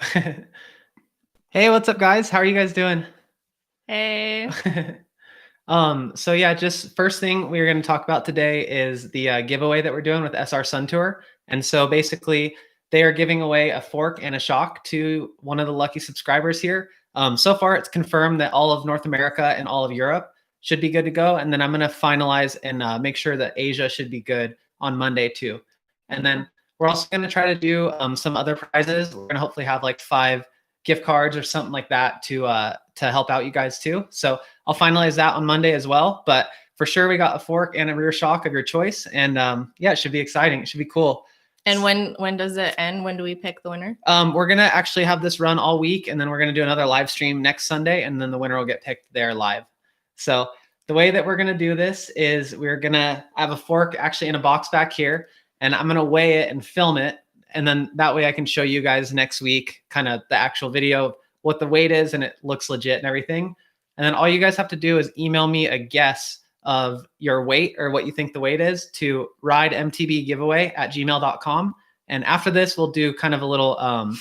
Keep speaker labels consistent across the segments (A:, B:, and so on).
A: Hey, what's up, guys? How are you guys doing?
B: Hey.
A: So yeah, just first thing we're going to talk about today is the giveaway that we're doing with SR Sun Tour. And so basically, they are giving away a fork and a shock to one of the lucky subscribers here. So far, it's confirmed that all of North America and all of Europe should be good to go. And then I'm going to finalize and make sure that Asia should be good on Monday too. And then we're also going to try to do some other prizes. We're going to hopefully have like 5 gift cards or something like that to help out you guys too. So I'll finalize that on Monday as well. But for sure, we got a fork and a rear shock of your choice, and yeah, it should be exciting. It should be cool.
B: And when does it end? When do we pick the winner?
A: We're gonna actually have this run all week, and then we're gonna do another live stream next Sunday, and then the winner will get picked there live. So the way that we're gonna do this is we're gonna have a fork actually in a box back here, and I'm gonna weigh it and film it, and then that way I can show you guys next week kind of the actual video of what the weight is, and it looks legit and everything. And then all you guys have to do is email me a guess of your weight or what you think the weight is to ridemtbgiveaway@gmail.com. And after this, we'll do kind of a little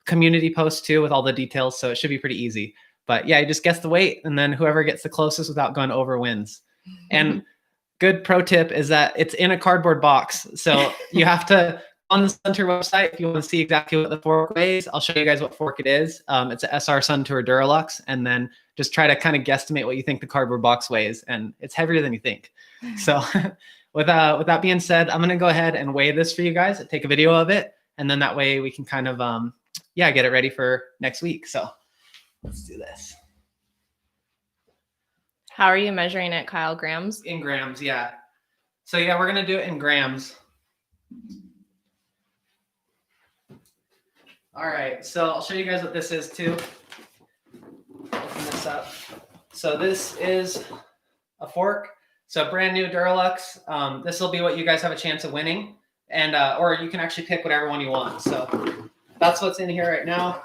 A: community post too with all the details. So it should be pretty easy. But yeah, you just guess the weight, and then whoever gets the closest without going over wins. And good pro tip is that it's in a cardboard box. So you have to, on the Sun Tour website, if you want to see exactly what the fork weighs, I'll show you guys what fork it is. It's a SR Sun Tour Duralux, and then just try to kind of guesstimate what you think the cardboard box weighs, and it's heavier than you think. So with that being said, I'm going to go ahead and weigh this for you guys, take a video of it, and then that way we can kind of, yeah, get it ready for next week. So let's do this.
B: How are you measuring it, Kyle? Grams?
A: In grams, yeah. So yeah, we're going to do it in grams. All right, so I'll show you guys what this is too. Open this up. So this is a fork. So brand new Duralux. This will be what you guys have a chance of winning, and or you can actually pick whatever one you want. So that's what's in here right now.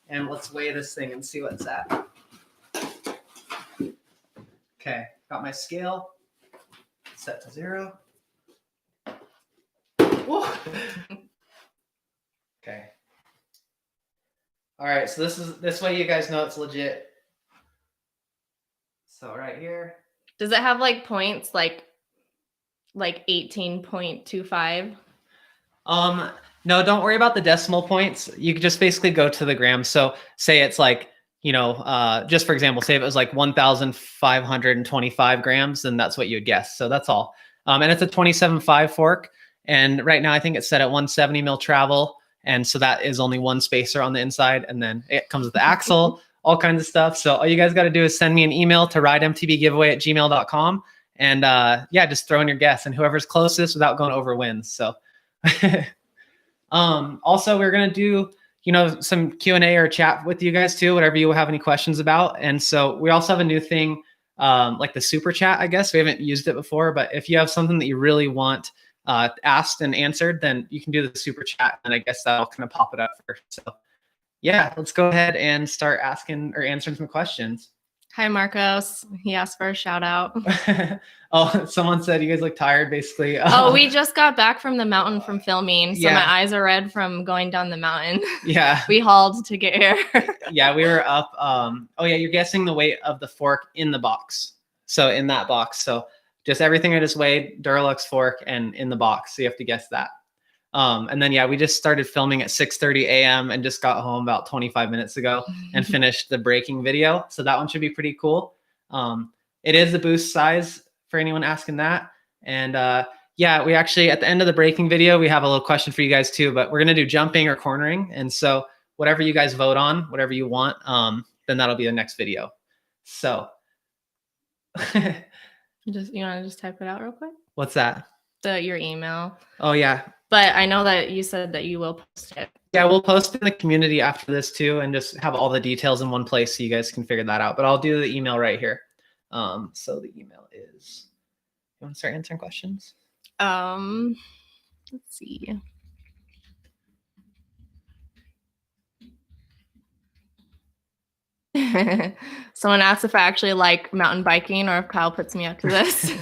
A: And let's weigh this thing and see what it's at. Okay, got my scale set to 0. Whoa. Okay. All right, so this way you guys know it's legit. So right here.
B: Does it have like points like 18.25?
A: No, don't worry about the decimal points. You could just basically go to the grams. So say it's like, just for example, say if it was like 1,525 grams, then that's what you would guess. So that's all. And it's a 27.5 fork. And right now I think it's set at 170 mil travel. And so that is only one spacer on the inside. And then it comes with the axle, all kinds of stuff. So all you guys got to do is send me an email to ridemtbgiveaway@gmail.com. And yeah, just throw in your guess. And whoever's closest without going over wins. So also, we're going to do, some Q&A or chat with you guys too, whatever you have any questions about. And so we also have a new thing, like the super chat, I guess. We haven't used it before, but if you have something that you really want asked and answered, then you can do the super chat, and I guess that'll kind of pop it up first. So yeah, let's go ahead and start asking or answering some questions.
B: Hi, Marcos. He asked for a shout out.
A: Oh, someone said you guys look tired, basically.
B: Oh, we just got back from the mountain from filming, so
A: Yeah.
B: my eyes are red from going down the mountain.
A: Yeah.
B: We hauled to get here.
A: Yeah, we were up. Oh yeah, you're guessing the weight of the fork in the box. So in that box. So just everything I just weighed, Duralux fork, and in the box. So you have to guess that. And then yeah, we just started filming at 6:30 a.m. and just got home about 25 minutes ago and finished the braking video. So that one should be pretty cool. It is the boost size for anyone asking that. And yeah, we actually, at the end of the braking video, we have a little question for you guys too, but we're going to do jumping or cornering. And so whatever you guys vote on, whatever you want, then that'll be the next video. So.
B: You want to just type it out real quick?
A: What's that?
B: Your email.
A: Oh yeah.
B: But I know that you said that you will post it.
A: Yeah, we'll post it in the community after this too, and just have all the details in one place so you guys can figure that out. But I'll do the email right here. So the email is, you want to start answering questions?
B: Let's see. Someone asked if I actually like mountain biking or if Kyle puts me up to this.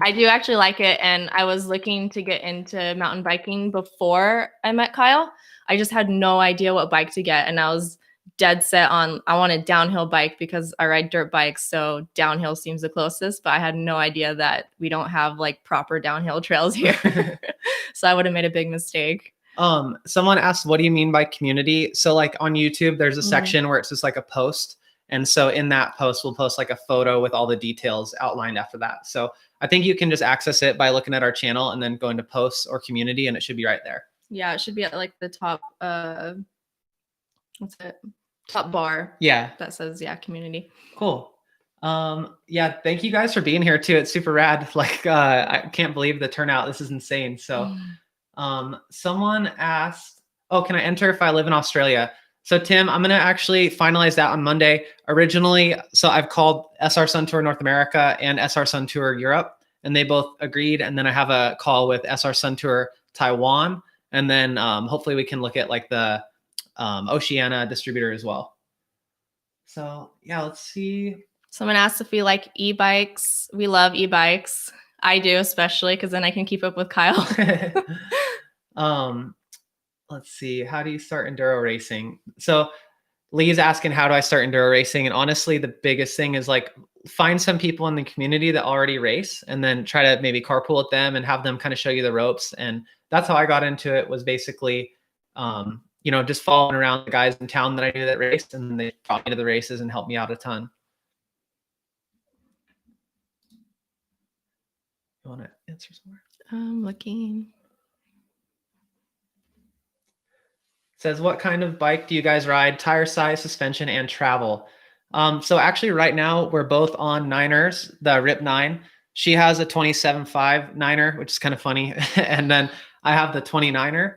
B: I do actually like it, and I was looking to get into mountain biking before I met Kyle. I just had no idea what bike to get, and I was dead set on I want a downhill bike because I ride dirt bikes, so downhill seems the closest, but I had no idea that we don't have like proper downhill trails here. So I would have made a big mistake.
A: Someone asked, what do you mean by community? So like on YouTube, there's a section where it's just like a post. And so in that post, we'll post like a photo with all the details outlined after that. So I think you can just access it by looking at our channel and then go into posts or community, and it should be right there.
B: Yeah, it should be at like the top, what's it? Top bar.
A: Yeah.
B: That says, yeah, community.
A: Cool. Yeah, thank you guys for being here too. It's super rad. Like, I can't believe the turnout. This is insane. So, someone asked, oh, can I enter if I live in Australia? So Tim, I'm going to actually finalize that on Monday. Originally, so I've called SR Sun Tour North America and SR Sun Tour Europe, and they both agreed. And then I have a call with SR Sun Tour Taiwan. And then hopefully we can look at like the Oceania distributor as well. So yeah, let's see.
B: Someone asked if we like e-bikes. We love e-bikes. I do, especially because then I can keep up with Kyle.
A: Let's see. How do you start enduro racing? So Lee's asking, how do I start enduro racing? And honestly, the biggest thing is like find some people in the community that already race and then try to maybe carpool with them and have them kind of show you the ropes. And that's how I got into it, was basically, you know, just following around the guys in town that I knew that raced, and they brought me to the races and helped me out a ton. You want to answer somewhere?
B: I'm looking.
A: Says, what kind of bike do you guys ride? Tire size, suspension, and travel. So actually right now we're both on Niners, the Rip 9. She has a 27.5 Niner, which is kind of funny. And then I have the 29er,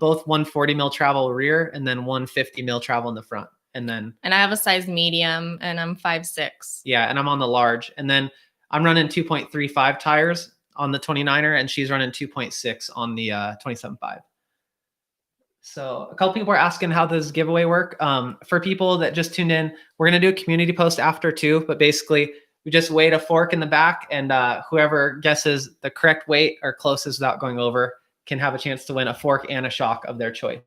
A: both 140 mil travel rear and then 150 mil travel in the front. And
B: I have a size medium and I'm 5'6".
A: Yeah, and I'm on the large. And then I'm running 2.35 tires on the 29er, and she's running 2.6 on the 27.5. So a couple people are asking, how does giveaway work? For people that just tuned in, we're going to do a community post after too, but basically we just weight a fork in the back, and whoever guesses the correct weight or closest without going over can have a chance to win a fork and a shock of their choice.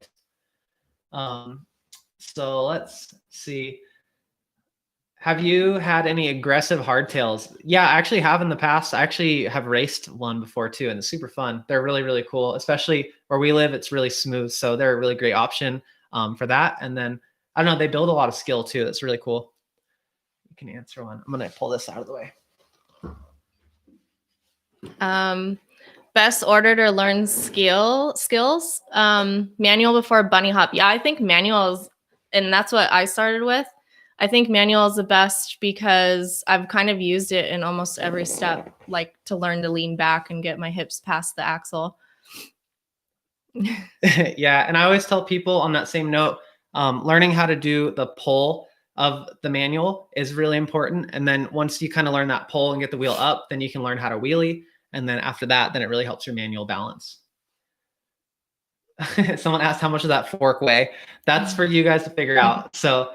A: So let's see. Have you had any aggressive hardtails? Yeah, I actually have in the past. I actually have raced one before too, and it's super fun. They're really, really cool, especially where we live. It's really smooth, so they're a really great option for that. And then, I don't know, they build a lot of skill too. That's really cool. You can answer one. I'm going to pull this out of the way.
B: Best ordered or learned skills? Manual before bunny hop. Yeah, I think manual is, and that's what I started with. I think manual is the best because I've kind of used it in almost every step, like to learn to lean back and get my hips past the axle.
A: Yeah, and I always tell people on that same note, learning how to do the pull of the manual is really important. And then once you kind of learn that pull and get the wheel up, then you can learn how to wheelie. And then after that, then it really helps your manual balance. Someone asked how much does that fork weigh? That's for you guys to figure out. So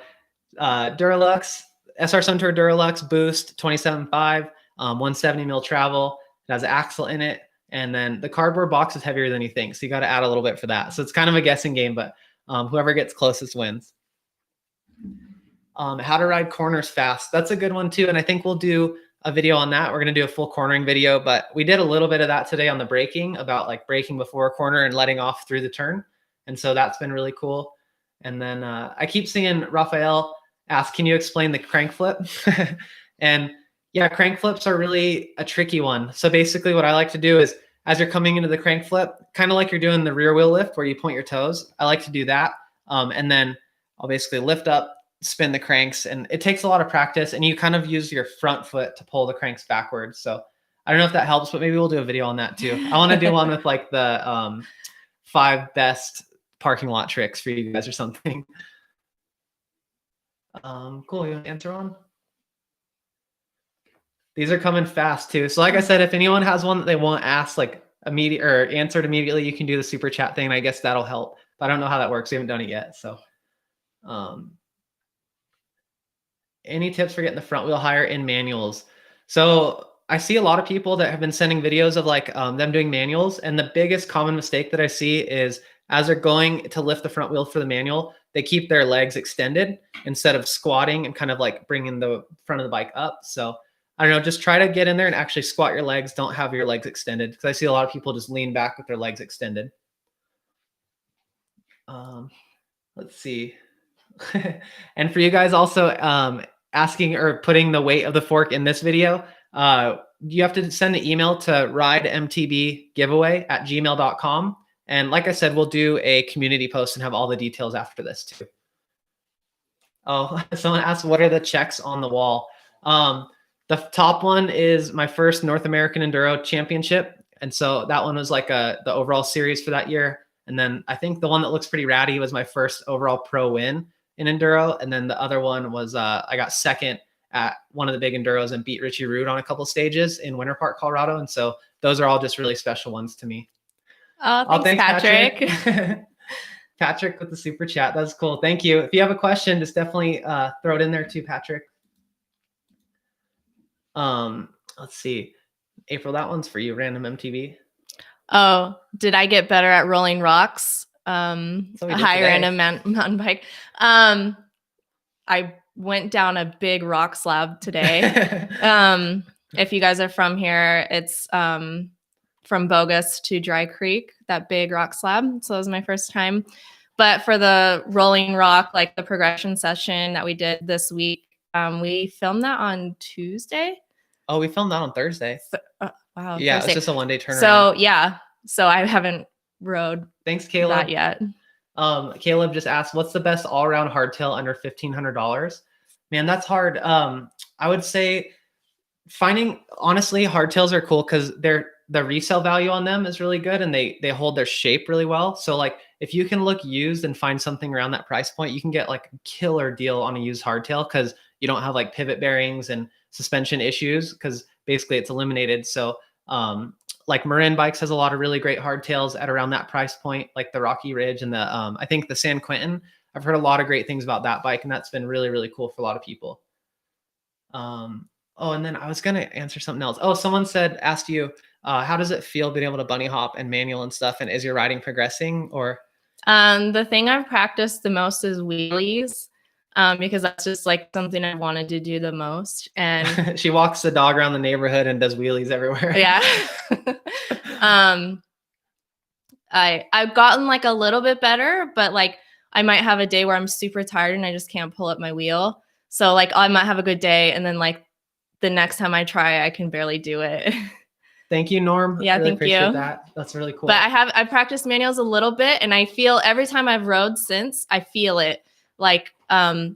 A: Duralux, SR Sun Tour Duralux Boost 27.5, 170 mil travel. It has an axle in it. And then the cardboard box is heavier than you think. So you got to add a little bit for that. So it's kind of a guessing game, but whoever gets closest wins. How to ride corners fast. That's a good one too. And I think we'll do a video on that. We're going to do a full cornering video, but we did a little bit of that today on the braking, about like braking before a corner and letting off through the turn. And so that's been really cool. And then I keep seeing Raphael ask, can you explain the crank flip? And yeah, crank flips are really a tricky one. So basically what I like to do is, as you're coming into the crank flip, kind of like you're doing the rear wheel lift where you point your toes, I like to do that. And then I'll basically lift up, spin the cranks, and it takes a lot of practice, and you kind of use your front foot to pull the cranks backwards. So I don't know if that helps, but maybe we'll do a video on that too. I want to do one with like the 5 best parking lot tricks for you guys or something. Cool. You want to answer on? These are coming fast too. So like I said, if anyone has one that they want asked like immediate or answered immediately, you can do the super chat thing. And I guess that'll help, but I don't know how that works. We haven't done it yet. So, Any tips for getting the front wheel higher in manuals? So I see a lot of people that have been sending videos of like them doing manuals. And the biggest common mistake that I see is as they're going to lift the front wheel for the manual, they keep their legs extended instead of squatting and kind of like bringing the front of the bike up. So I don't know, just try to get in there and actually squat your legs. Don't have your legs extended, because I see a lot of people just lean back with their legs extended. Let's see. And for you guys also asking or putting the weight of the fork in this video, you have to send an email to ridemtbgiveaway@gmail.com. And like I said, we'll do a community post and have all the details after this too. Oh, someone asked, what are the checks on the wall? The top one is my first North American Enduro Championship. And so that one was like the overall series for that year. And then I think the one that looks pretty ratty was my first overall pro win in Enduro. And then the other one was I got second at one of the big Enduros and beat Richie Rude on a couple stages in Winter Park, Colorado. And so those are all just really special ones to me.
B: Oh, thanks, Patrick.
A: Patrick with the super chat. That's cool. Thank you. If you have a question, just definitely throw it in there too, Patrick. Let's see. April, that one's for you, Random MTV.
B: Oh, did I get better at rolling rocks higher in a mountain bike? I went down a big rock slab today. If you guys are from here, it's from Bogus to Dry Creek, that big rock slab. So that was my first time. But for the rolling rock, like the progression session that we did this week, we filmed that on Tuesday.
A: Oh, we filmed that on Thursday.
B: Wow.
A: Yeah,
B: Thursday.
A: it's just a one-day turnaround.
B: So yeah. So I haven't rode
A: Thanks, Caleb.
B: that yet.
A: Caleb just asked, what's the best all-around hardtail under $1,500? Man, that's hard. I would say honestly, hardtails are cool because the resale value on them is really good and they hold their shape really well. So like if you can look used and find something around that price point, you can get like a killer deal on a used hardtail because you don't have like pivot bearings and suspension issues because basically it's eliminated. So like Marin Bikes has a lot of really great hardtails at around that price point, like the Rocky Ridge and the I think the San Quentin. I've heard a lot of great things about that bike, and that's been really, really cool for a lot of people. Oh, and then I was going to answer something else. Oh, someone asked you, how does it feel being able to bunny hop and manual and stuff? And is your riding progressing or?
B: The thing I've practiced the most is wheelies, because that's just like something I wanted to do the most. And
A: she walks the dog around the neighborhood and does wheelies everywhere.
B: Yeah. I've gotten like a little bit better, but like I might have a day where I'm super tired and I just can't pull up my wheel. So like I might have a good day and then like the next time I try, I can barely do it.
A: Thank you, Norm.
B: Yeah,
A: really
B: thank you.
A: That. That's really cool.
B: But I practiced manuals a little bit and I feel every time I've rode since, I feel it. Like, we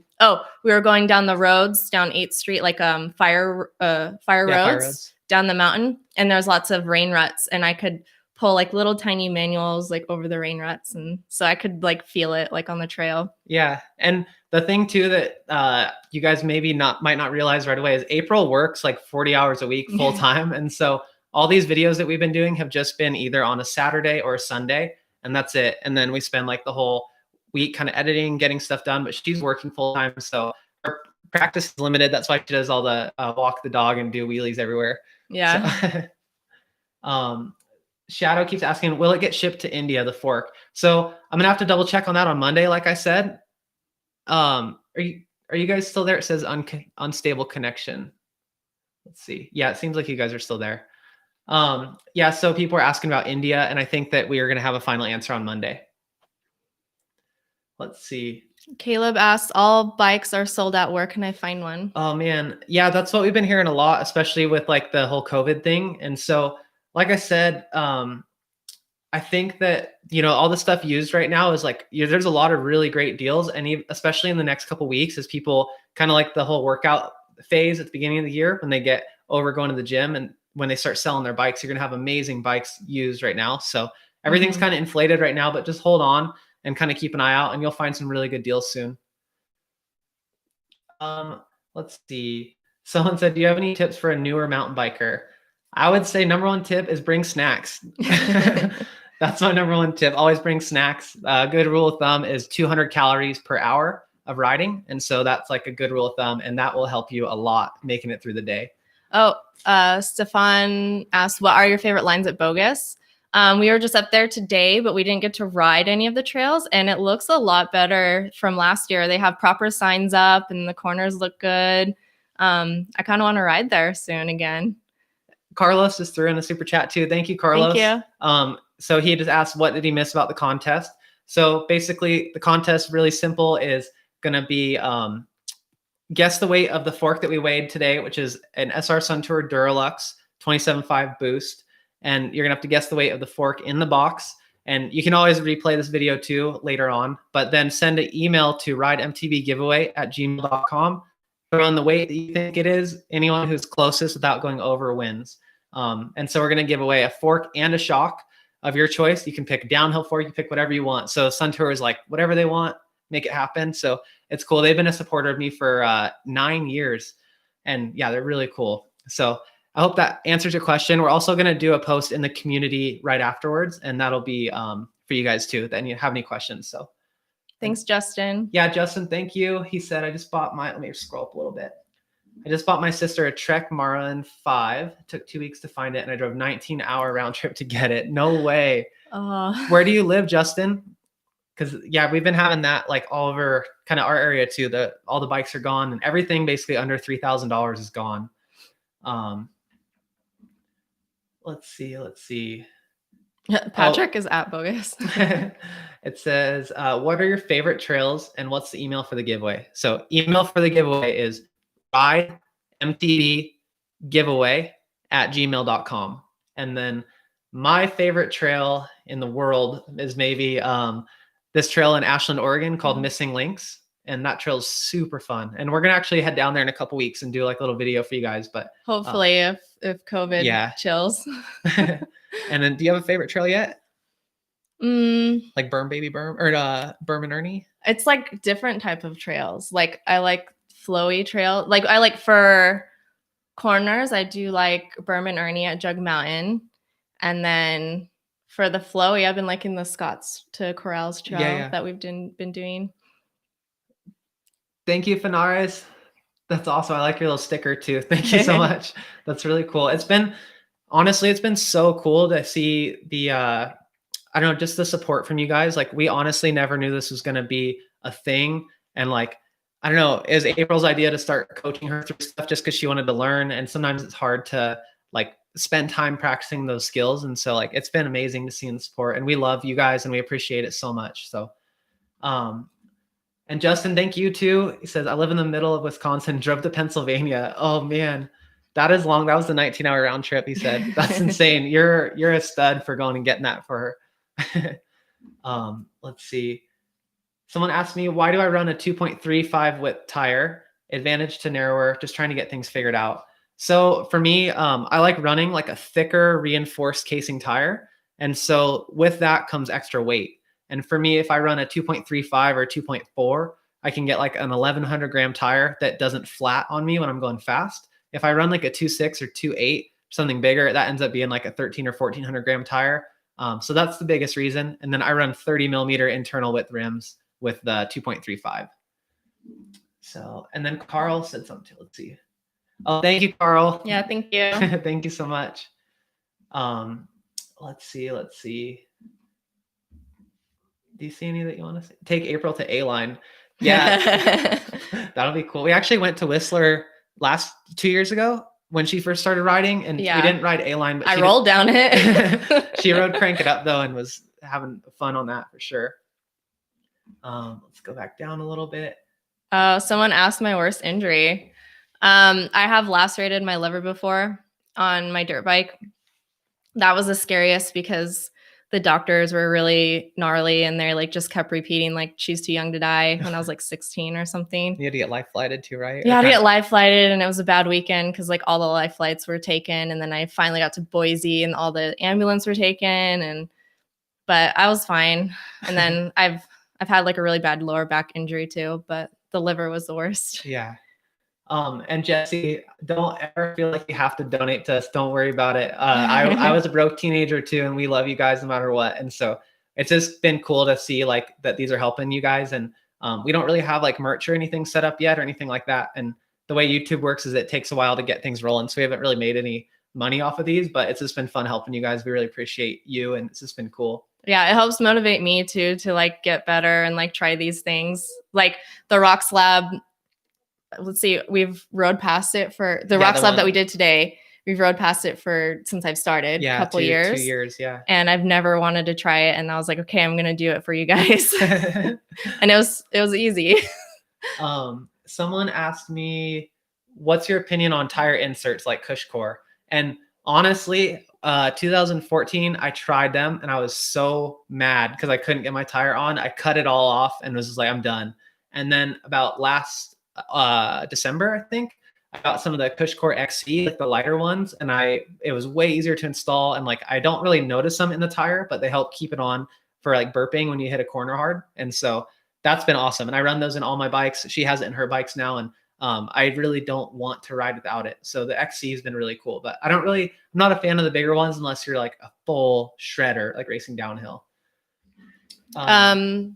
B: were going down the roads down 8th Street, like fire roads down the mountain. And there's lots of rain ruts and I could pull like little tiny manuals like over the rain ruts. And so I could like feel it like on the trail.
A: Yeah. And the thing too that you guys maybe might not realize right away is April works like 40 hours a week full time. And so all these videos that we've been doing have just been either on a Saturday or a Sunday, and that's it. And then we spend like the whole week kind of editing, getting stuff done, but she's working full time. So her practice is limited. That's why she does all the walk the dog and do wheelies everywhere.
B: Yeah.
A: So, Shadow keeps asking, will it get shipped to India, the fork? So I'm gonna have to double check on that on Monday. Like I said, are you guys still there? It says unstable connection. Let's see. Yeah, it seems like you guys are still there. Yeah, so people are asking about India, and I think that we are going to have a final answer on Monday. Let's see.
B: Caleb asks, all bikes are sold out. Where can I find one?
A: Oh, man. Yeah, that's what we've been hearing a lot, especially with like the whole COVID thing. And so, like I said, I think that, all the stuff used right now is like, there's a lot of really great deals. And especially in the next couple of weeks, as people kind of like the whole workout phase at the beginning of the year, when they get over going to the gym and when they start selling their bikes, you're going to have amazing bikes used right now. So everything's kind of inflated right now, but just hold on and kind of keep an eye out and you'll find some really good deals soon. Let's see. Someone said, do you have any tips for a newer mountain biker? I would say number one tip is bring snacks. That's my number one tip. Always bring snacks. Good rule of thumb is 200 calories per hour. of riding. And so that's like a good rule of thumb, and that will help you a lot making it through the day.
B: Oh, Stefan asked, what are your favorite lines at Bogus? We were just up there today, but we didn't get to ride any of the trails, and it looks a lot better from last year. They have proper signs up and the corners look good. I kind of want to ride there soon again.
A: Carlos just threw in a super chat too. Thank you, Carlos.
B: Thank
A: you. So he just asked, what did he miss about the contest? So basically the contest, really simple, is going to be guess the weight of the fork that we weighed today, which is an SR Suntour Duralux 27.5 boost. And you're gonna have to guess the weight of the fork in the box. And you can always replay this video too later on, but then send an email to ridemtbgiveaway@gmail.com. Throw in the weight that you think it is. Anyone who's closest without going over wins. And so we're gonna give away a fork and a shock of your choice. You can pick downhill fork, you can pick whatever you want. So Suntour is like, whatever they want, make it happen. So it's cool. They've been a supporter of me for 9 years. And yeah, they're really cool. So I hope that answers your question. We're also going to do a post in the community right afterwards, and that'll be for you guys too, that you have any questions. So
B: Thanks, Justin.
A: Yeah, Justin, thank you. He said, I just bought my, let me scroll up a little bit. I just bought my sister a Trek Marlin 5. It took 2 weeks to find it, and I drove 19-hour round trip to get it. No way. Where do you live, Justin? Because yeah, we've been having that like all over kind of our area too. All the bikes are gone, and everything basically under $3,000 is gone. Let's see.
B: Patrick is at Bogus.
A: It says, what are your favorite trails and what's the email for the giveaway? So email for the giveaway is ridemtbgiveaway@gmail.com. And then my favorite trail in the world is maybe this trail in Ashland, Oregon called Missing Links. And that trail is super fun. And we're going to actually head down there in a couple weeks and do like a little video for you guys. But
B: hopefully if COVID chills.
A: And then do you have a favorite trail yet? Like Berm Baby Berm or Berm and Ernie?
B: It's like different type of trails. Like I like flowy trail. Like I like for corners, I do like Berm and Ernie at Jug Mountain. And then for the flowy, I've been liking the Scotts to Corrals trail that we've been doing.
A: Thank you, Fanares. That's awesome. I like your little sticker too. Thank you so much. That's really cool. It's been so cool to see the, I don't know, just the support from you guys. Like we honestly never knew this was going to be a thing. And like, I don't know, it was April's idea to start coaching her through stuff just because she wanted to learn. And sometimes it's hard to like spend time practicing those skills. And so like, it's been amazing to see the support, and we love you guys and we appreciate it so much. So, and Justin, thank you too. He says, I live in the middle of Wisconsin, drove to Pennsylvania. Oh man, that is long. That was a 19-hour round trip. He said, that's insane. You're a stud for going and getting that for her. Let's see. Someone asked me, why do I run a 2.35 width tire? Advantage to narrower, just trying to get things figured out. So for me, I like running like a thicker reinforced casing tire. And so with that comes extra weight. And for me, if I run a 2.35 or 2.4, I can get like an 1100 gram tire that doesn't flat on me when I'm going fast. If I run like a 2.6 or 2.8, something bigger, that ends up being like a 13 or 1400 gram tire. So that's the biggest reason. And then I run 30 millimeter internal width rims with the 2.35. So, and then Carl said something too. Let's see. Oh, thank you, Carl.
B: Yeah, thank you.
A: Thank you so much. Let's see. Do you see any that you want to say? Take April to A-Line. Yeah, that'll be cool. We actually went to Whistler 2 years ago when she first started riding, and we didn't ride A-Line, but
B: I rolled down it.
A: She rode Crank It Up though and was having fun on that for sure. Let's go back down a little bit.
B: Someone asked my worst injury. I have lacerated my liver before on my dirt bike. That was the scariest because the doctors were really gnarly, and they like just kept repeating like she's too young to die when I was like 16 or something.
A: You had to get life flighted too, right?
B: Yeah, I had to get life flighted, and it was a bad weekend because like all the life flights were taken, and then I finally got to Boise and all the ambulance were taken, but I was fine. And then I've had like a really bad lower back injury too, but the liver was the worst.
A: Yeah. And Jesse, don't ever feel like you have to donate to us. Don't worry about it. I was a broke teenager too, and we love you guys no matter what. And so it's just been cool to see like that these are helping you guys. And We don't really have like merch or anything set up yet or anything like that. And the way YouTube works is it takes a while to get things rolling. So we haven't really made any money off of these, but it's just been fun helping you guys. We really appreciate you, and it's just been cool.
B: Yeah, it helps motivate me too to like get better and like try these things. Like the Rocks Lab, let's see, we've rode past it for the Rocks Lab that we did today. We've rode past it for since I've started, a couple years.
A: 2 years, yeah.
B: And I've never wanted to try it, and I was like, okay, I'm gonna do it for you guys. And it was easy.
A: Someone asked me, what's your opinion on tire inserts like Cushcore? And honestly, 2014, I tried them and I was so mad because I couldn't get my tire on. I cut it all off and was just like, I'm done. And then about last December, I think, I got some of the Cushcore XC, like the lighter ones, and it was way easier to install. And like, I don't really notice them in the tire, but they help keep it on for like burping when you hit a corner hard. And so that's been awesome. And I run those in all my bikes. She has it in her bikes now. And I really don't want to ride without it. So the XC has been really cool, but I'm not a fan of the bigger ones unless you're like a full shredder, like racing downhill.
B: Robert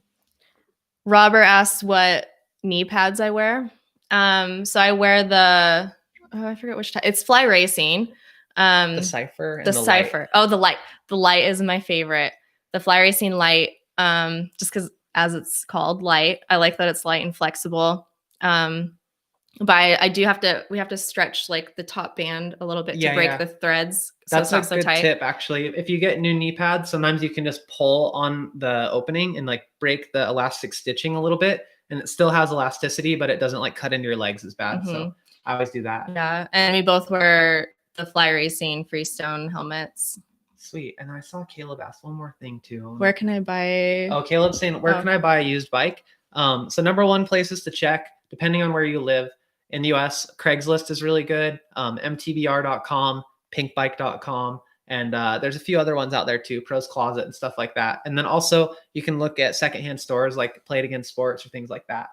B: asked what knee pads I wear. So I wear I forget which type. It's Fly Racing.
A: The Cypher.
B: And the Cypher. Light. Oh, the Light. The Light is my favorite. The Fly Racing Light, just because as it's called, light. I like that it's light and flexible. But we have to stretch like the top band a little bit to break the threads. So
A: that's a good tip, actually. If you get new knee pads, sometimes you can just pull on the opening and like break the elastic stitching a little bit, and it still has elasticity, but it doesn't like cut into your legs as bad. Mm-hmm. So I always do that.
B: Yeah, and we both wear the Fly Racing Freestone helmets.
A: Sweet. And I saw Caleb ask one more thing too.
B: Where can I buy?
A: Oh, Caleb's saying, where can I buy a used bike? So number one places to check, depending on where you live. In the US, Craigslist is really good. MTBR.com, pinkbike.com. And there's a few other ones out there too, Pros Closet and stuff like that. And then also you can look at secondhand stores like Play It Again Sports or things like that.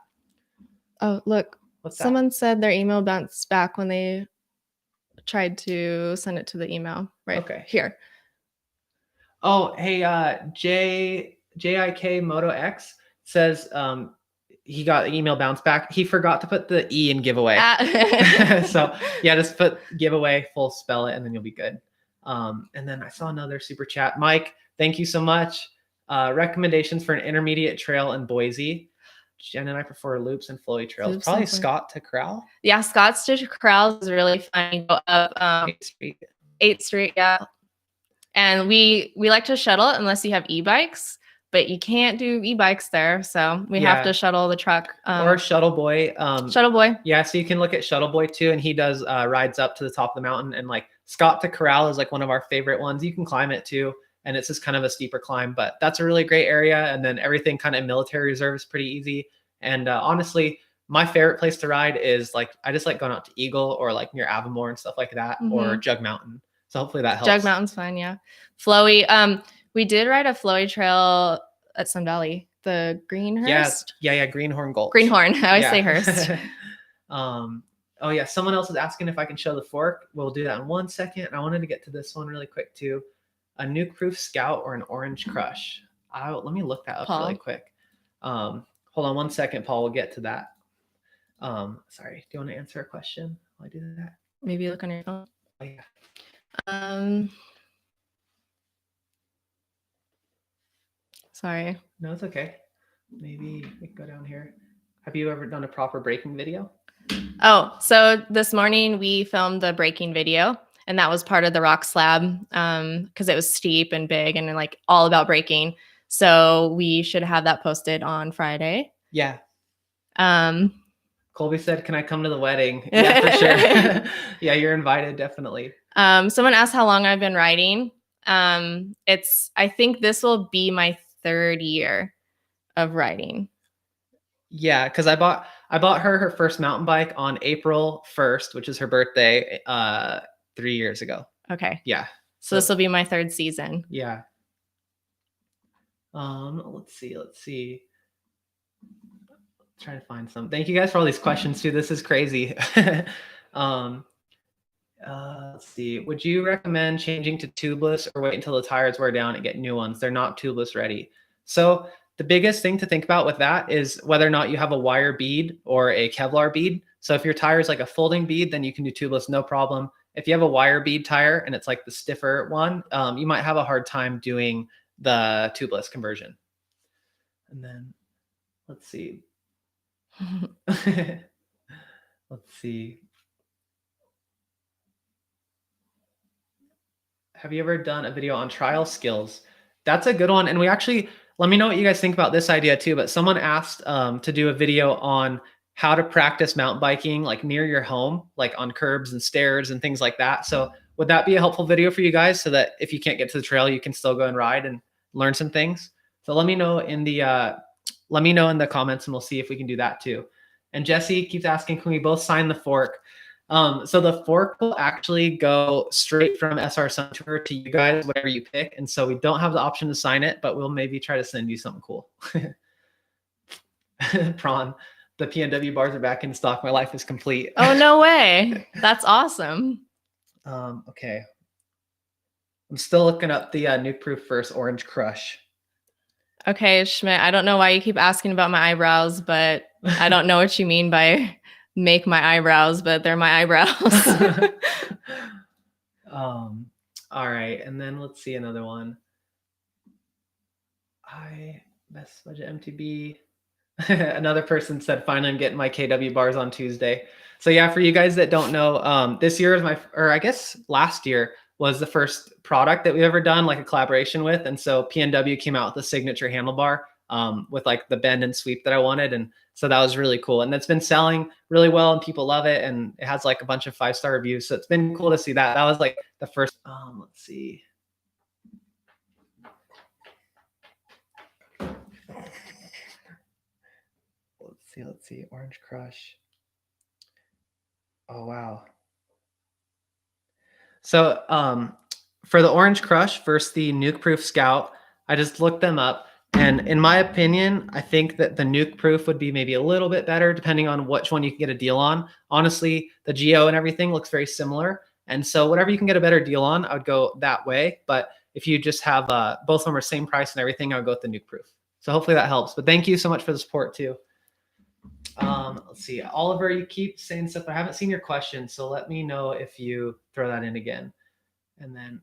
B: Oh, look. Someone said their email bounced back when they tried to send it to the email. Right.
A: Okay.
B: Here.
A: Oh, hey, JIK Moto X says he got an email bounce back. He forgot to put the E in giveaway. So yeah, just put giveaway, full spell it, and then you'll be good. And then I saw another super chat. Mike, thank you so much. Recommendations for an intermediate trail in Boise. Jen and I prefer loops and flowy trails. Probably Scott to Corral.
B: Yeah, Scott's to Corral is really fun. You go up
A: 8th Street.
B: 8th Street, yeah. And we like to shuttle unless you have e-bikes, but you can't do e-bikes there. So we have to shuttle the truck.
A: Or Shuttle Boy.
B: Shuttle Boy.
A: Yeah, so you can look at Shuttle Boy too, and he does rides up to the top of the mountain. And like Scott to Corral is like one of our favorite ones. You can climb it too, and it's just kind of a steeper climb, but that's a really great area. And then everything kind of military reserve is pretty easy. And honestly, my favorite place to ride is like, I just like going out to Eagle or like near Avamore and stuff like that, or Jug Mountain. So hopefully that helps.
B: Jug Mountain's fun, yeah. Flowy. We did ride a flowy trail at Sun Valley, the Greenhurst.
A: Yeah, Greenhorn Gulch.
B: Greenhorn. I always say Hurst.
A: Oh yeah, someone else is asking if I can show the fork. We'll do that in 1 second. I wanted to get to this one really quick too. A Nuke Proof Scout or an Orange Crush. Let me look that up really quick. Hold on 1 second, Paul. We'll get to that. Sorry. Do you want to answer a question while I do that?
B: Maybe look on your phone.
A: Oh, yeah.
B: Sorry.
A: No, it's okay. Maybe we can go down here. Have you ever done a proper braking video?
B: Oh, so this morning we filmed the braking video, and that was part of the Rocks Lab because it was steep and big and like all about braking. So we should have that posted on Friday.
A: Yeah. Colby said, can I come to the wedding? Yeah, for sure. Yeah, you're invited, definitely.
B: Someone asked how long I've been riding. I think this will be my 3rd year of riding.
A: Yeah, because I bought her first mountain bike on April 1st, which is her birthday, 3 years ago.
B: Okay.
A: Yeah.
B: So this will be my 3rd season.
A: Yeah. Let's see. Trying to find some. Thank you guys for all these questions too. This is crazy. Let's see. Would you recommend changing to tubeless or wait until the tires wear down and get new ones? They're not tubeless ready. So the biggest thing to think about with that is whether or not you have a wire bead or a Kevlar bead. So if your tire is like a folding bead, then you can do tubeless, no problem. If you have a wire bead tire and it's like the stiffer one, you might have a hard time doing the tubeless conversion. And then let's see. Let's see. Have you ever done a video on trial skills? That's a good one. And we actually, let me know what you guys think about this idea too. But someone asked to do a video on how to practice mountain biking like near your home, like on curbs and stairs and things like that. So would that be a helpful video for you guys so that if you can't get to the trail, you can still go and ride and learn some things? So let me know in the comments and we'll see if we can do that too. And Jesse keeps asking, can we both sign the fork? So the fork will actually go straight from SR Suntour to you guys, whatever you pick. And so we don't have the option to sign it, but we'll maybe try to send you something cool. Prawn, the PNW bars are back in stock. My life is complete.
B: Oh, no way. That's awesome.
A: Okay. I'm still looking up the Nuke Proof First Orange Crush.
B: Okay, Schmidt, I don't know why you keep asking about my eyebrows, but I don't know what you mean by make my eyebrows, but they're my eyebrows.
A: All right. And then let's see another one. Best budget MTB. Another person said, finally, I'm getting my KW bars on Tuesday. So yeah, for you guys that don't know, this year is I guess last year was the first product that we've ever done like a collaboration with. And so PNW came out with a signature handlebar with like the bend and sweep that I wanted. And so that was really cool. And it's been selling really well and people love it. And it has like a bunch of 5-star reviews. So it's been cool to see that. That was like the first, let's see. Let's see. Orange Crush. Oh, wow. So for the Orange Crush versus the Nuke Proof Scout, I just looked them up. And in my opinion, I think that the Nuke Proof would be maybe a little bit better depending on which one you can get a deal on. Honestly, the Geo and everything looks very similar. And so whatever you can get a better deal on, I would go that way. But if you just have both of them are same price and everything, I would go with the Nuke Proof. So hopefully that helps. But thank you so much for the support too. Let's see. Oliver, you keep saying stuff. I haven't seen your question. So let me know if you throw that in again. And then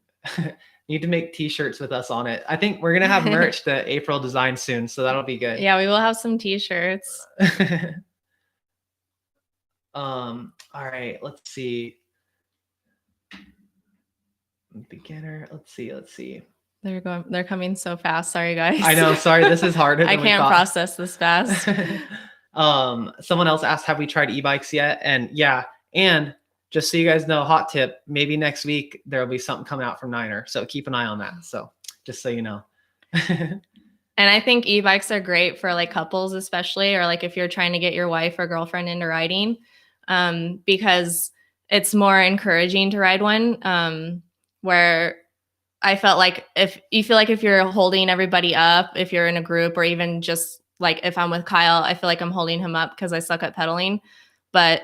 A: need to make t-shirts with us on it. I think we're going to have merch the April design soon. So that'll be good.
B: Yeah, we will have some t-shirts.
A: All right, let's see. Beginner. Let's see.
B: They're coming so fast. Sorry, guys.
A: I know. Sorry. This is harder than
B: I can't process this fast.
A: Someone else asked, have we tried e-bikes yet? And yeah. And just so you guys know, hot tip, maybe next week there'll be something coming out from Niner. So keep an eye on that. So just so you know.
B: And I think e-bikes are great for like couples, especially, or like if you're trying to get your wife or girlfriend into riding, because it's more encouraging to ride one, where I felt like if you're holding everybody up, if you're in a group, or even just like if I'm with Kyle, I feel like I'm holding him up because I suck at pedaling. But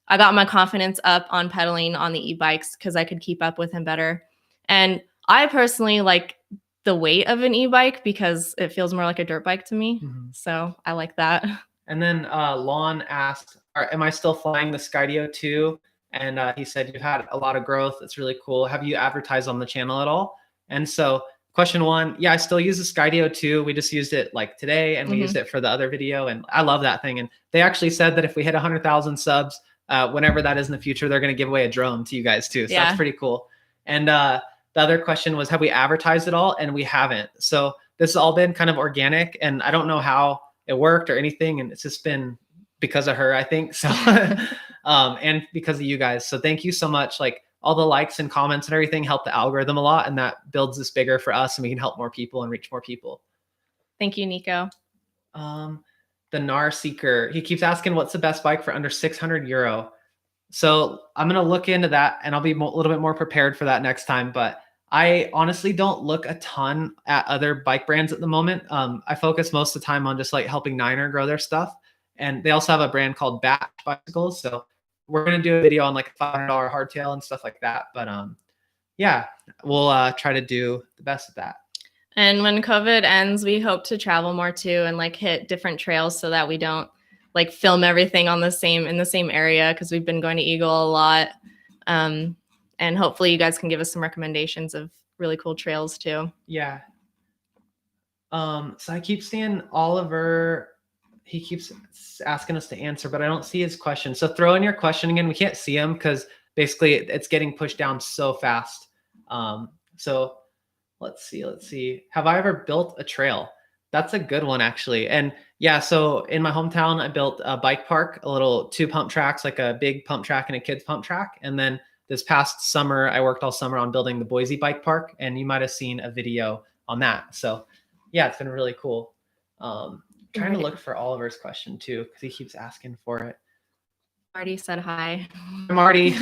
B: I got my confidence up on pedaling on the e-bikes because I could keep up with him better. And I personally like the weight of an e-bike because it feels more like a dirt bike to me. Mm-hmm. So I like that.
A: And then Lon asked, am I still flying the Skydio 2? And he said, you've had a lot of growth. It's really cool. Have you advertised on the channel at all? And so question one, yeah, I still use the Skydio 2. We just used it like today and we used it for the other video. And I love that thing. And they actually said that if we hit 100,000 subs, whenever that is in the future, they're going to give away a drone to you guys too. So that's pretty cool. And the other question was, have we advertised it all? And we haven't. So this has all been kind of organic and I don't know how it worked or anything. And it's just been because of her, I think. So, and because of you guys. So thank you so much. Like all the likes and comments and everything help the algorithm a lot. And that builds this bigger for us and we can help more people and reach more people.
B: Thank you, Nico.
A: The NAR Seeker, he keeps asking, what's the best bike for under 600 euro? So I'm going to look into that and I'll be a little bit more prepared for that next time. But I honestly don't look a ton at other bike brands at the moment. I focus most of the time on just like helping Niner grow their stuff. And they also have a brand called Batch Bicycles. So we're going to do a video on like a $500 hardtail and stuff like that. But yeah, we'll try to do the best at that.
B: And when COVID ends, we hope to travel more too and like hit different trails so that we don't like film everything in the same area because we've been going to Eagle a lot. And hopefully you guys can give us some recommendations of really cool trails too.
A: Yeah. So I keep seeing Oliver. He keeps asking us to answer, but I don't see his question. So throw in your question again. We can't see him because basically it's getting pushed down so fast. So let's see. Have I ever built a trail? That's a good one, actually. And yeah, so in my hometown, I built a bike park, a little 2 pump tracks, like a big pump track and a kids pump track. And then this past summer, I worked all summer on building the Boise bike park, and you might have seen a video on that. So yeah, it's been really cool. Trying to look for Oliver's question too, because he keeps asking for it.
B: Marty said hi.
A: Marty.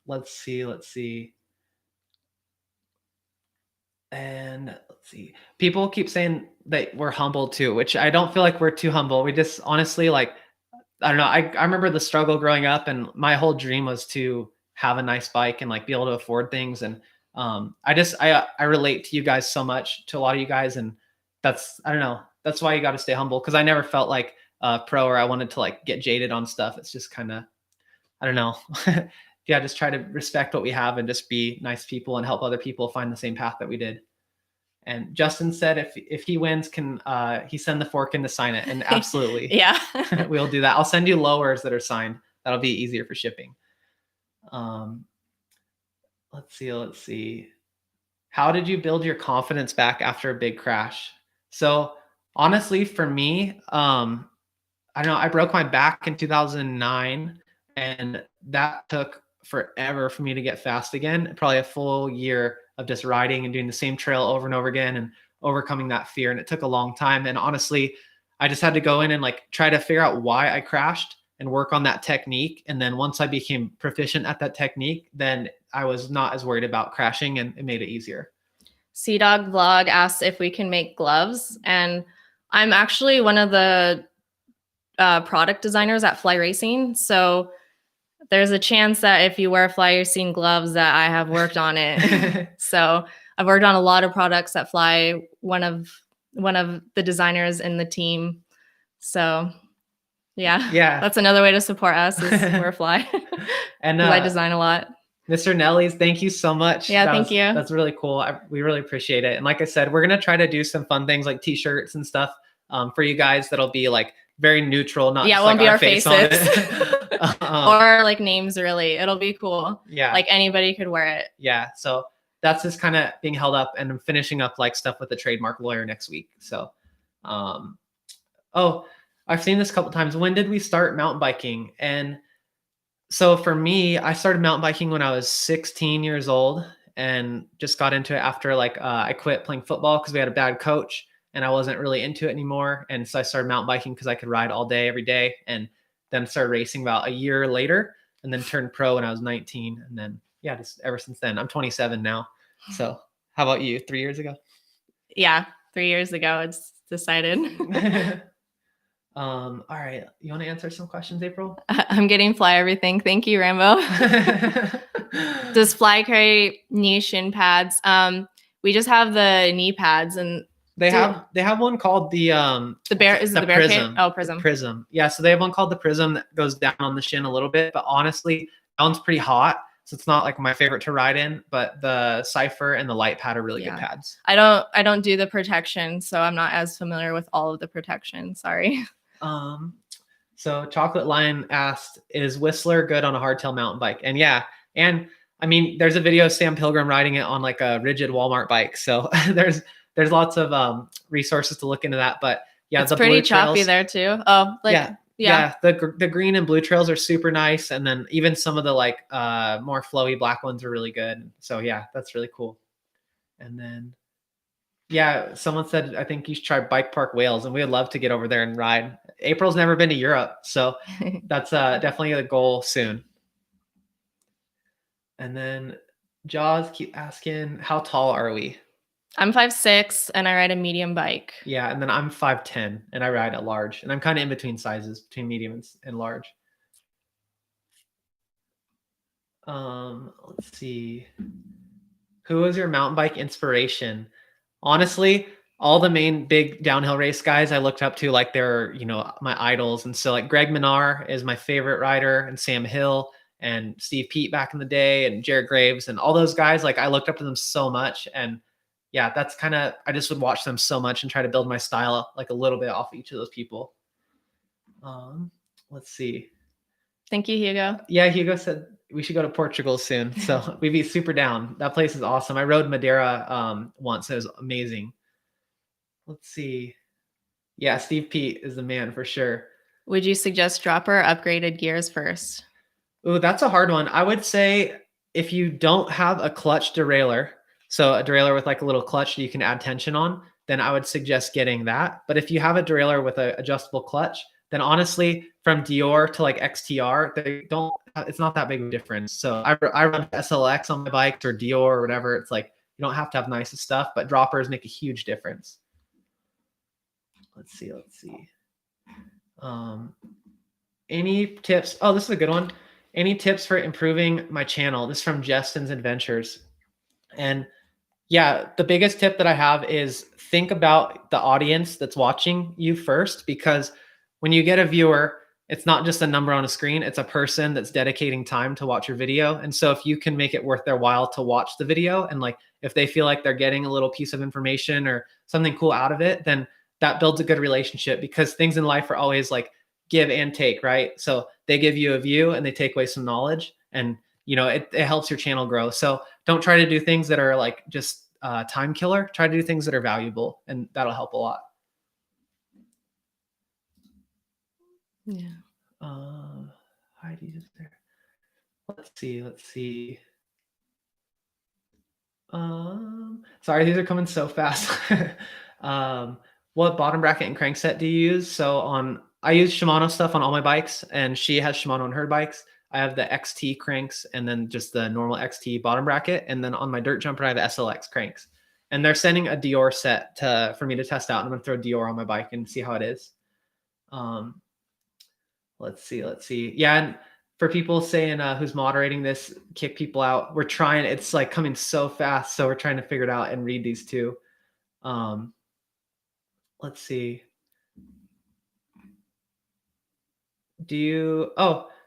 A: Let's see. And let's see. People keep saying that we're humble too, which I don't feel like we're too humble. We just honestly like, I don't know. I remember the struggle growing up, and my whole dream was to have a nice bike and like be able to afford things. And I relate to you guys so much, to a lot of you guys, and I don't know. That's why you got to stay humble, because I never felt like a pro or I wanted to like get jaded on stuff. It's just kind of, I don't know. Yeah, just try to respect what we have and just be nice people and help other people find the same path that we did. And Justin said if he wins, can he send the fork in to sign it? And absolutely.
B: Yeah.
A: We'll do that. I'll send you lowers that are signed. That'll be easier for shipping. Let's see. How did you build your confidence back after a big crash? So honestly, for me, I don't know, I broke my back in 2009, and that took forever for me to get fast again. Probably a full year of just riding and doing the same trail over and over again and overcoming that fear. And it took a long time. And honestly, I just had to go in and like try to figure out why I crashed and work on that technique. And then once I became proficient at that technique, then I was not as worried about crashing, and it made it easier.
B: Sea Dog Vlog asks if we can make gloves. And I'm actually one of the product designers at Fly Racing. So there's a chance that if you wear Fly Racing gloves that I have worked on it. So I've worked on a lot of products at Fly, one of the designers in the team. So yeah, that's another way to support us is wear Fly. And I design a lot.
A: Mr. Nellies, thank you so much.
B: Yeah, thank you.
A: That's really cool. We really appreciate it. And like I said, we're going to try to do some fun things like t-shirts and stuff for you guys that'll be like very neutral, not just
B: it won't
A: like
B: be
A: our face on
B: it. Or like names, really. It'll be cool.
A: Yeah.
B: Like anybody could wear it.
A: Yeah. So that's just kind of being held up, and I'm finishing up like stuff with the trademark lawyer next week. So, I've seen this a couple times. When did we start mountain biking? And so for me, I started mountain biking when I was 16 years old, and just got into it after like I quit playing football because we had a bad coach and I wasn't really into it anymore. And so I started mountain biking because I could ride all day, every day, and then started racing about a year later, and then turned pro when I was 19. And then, yeah, just ever since then. I'm 27 now. So how about you? 3 years ago?
B: Yeah, 3 years ago, it's decided.
A: All right. You want to answer some questions, April?
B: I'm getting Fly everything. Thank you, Rambo. Does Fly carry knee shin pads? We just have the knee pads, and
A: they have one called the
B: bear. Is it the bear
A: Prism?
B: Oh, Prism.
A: Prism. Yeah. So they have one called the Prism that goes down on the shin a little bit, but honestly, that one's pretty hot. So it's not like my favorite to ride in, but the Cypher and the Light Pad are really good pads.
B: I don't do the protection, so I'm not as familiar with all of the protection. Sorry.
A: So Chocolate Lion asked, is Whistler good on a hardtail mountain bike? And yeah, and I mean, there's a video of Sam Pilgrim riding it on like a rigid Walmart bike. So there's lots of resources to look into that. But yeah,
B: it's pretty choppy there too. Oh, like
A: yeah. The green and blue trails are super nice, and then even some of the like more flowy black ones are really good. So yeah, that's really cool. And then yeah, someone said, I think you should try Bike Park Wales, and we would love to get over there and ride. April's never been to Europe, so that's definitely a goal soon. And then Jaws keep asking, how tall are we?
B: I'm 5'6", and I ride a medium bike.
A: Yeah, and then I'm 5'10", and I ride a large, and I'm kind of in between sizes, between medium and large. Let's see. Who was your mountain bike inspiration? Honestly, all the main big downhill race guys I looked up to, like they're, my idols. And so like Greg Minnaar is my favorite rider, and Sam Hill and Steve Pete back in the day, and Jared Graves and all those guys. Like I looked up to them so much. And yeah, that's kind of, I just would watch them so much and try to build my style like a little bit off each of those people. Let's see.
B: Thank you, Hugo.
A: Yeah, Hugo said we should go to Portugal soon. So we'd be super down. That place is awesome. I rode Madeira once. It was amazing. Let's see. Yeah, Steve Pete is the man for sure.
B: Would you suggest dropper or upgraded gears first?
A: Ooh, that's a hard one. I would say if you don't have a clutch derailleur, so a derailleur with like a little clutch that you can add tension on, then I would suggest getting that. But if you have a derailleur with an adjustable clutch, then honestly, from Dior to like XTR, it's not that big of a difference. So I run SLX on my bikes or Dior or whatever. It's like, you don't have to have nice stuff, but droppers make a huge difference. Let's see. Any tips? Oh, this is a good one. Any tips for improving my channel? This is from Justin's Adventures. And yeah, the biggest tip that I have is think about the audience that's watching you first, because when you get a viewer, it's not just a number on a screen, it's a person that's dedicating time to watch your video. And so if you can make it worth their while to watch the video, and like if they feel like they're getting a little piece of information or something cool out of it, then that builds a good relationship, because things in life are always like give and take, right? So they give you a view and they take away some knowledge, and it helps your channel grow. So don't try to do things that are like just time killer. Try to do things that are valuable, and that'll help a lot.
B: Yeah.
A: Heidi's there. Let's see. Sorry, these are coming so fast. What bottom bracket and crankset do you use? So I use Shimano stuff on all my bikes, and she has Shimano on her bikes. I have the XT cranks and then just the normal XT bottom bracket. And then on my dirt jumper, I have SLX cranks. And they're sending a Dior set for me to test out. And I'm going to throw Dior on my bike and see how it is. Let's see. Yeah, and for people saying who's moderating this, kick people out, we're trying. It's like coming so fast, so we're trying to figure it out and read these too. Let's see.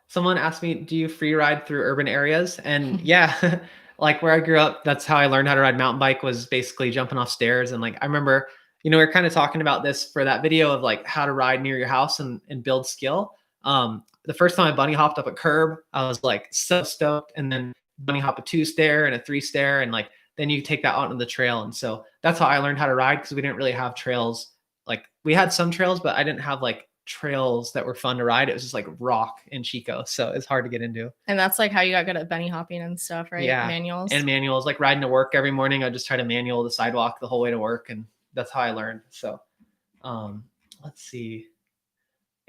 A: Someone asked me, do you free ride through urban areas? And yeah, like where I grew up, that's how I learned how to ride mountain bike, was basically jumping off stairs. And like I remember, we were kind of talking about this for that video of like how to ride near your house and build skill. The first time I bunny hopped up a curb, I was like so stoked. And then bunny hop a 2-stair and a 3-stair, and like then you take that out on the trail. And so that's how I learned how to ride, because we didn't really have trails. Like we had some trails, but I didn't have like trails that were fun to ride. It was just like rock in Chico, so it's hard to get into. And
B: that's like how you got good at bunny hopping and stuff, right?
A: Yeah, manuals. Like riding to work every morning, I just try to manual the sidewalk the whole way to work, and that's how I learned. So let's see.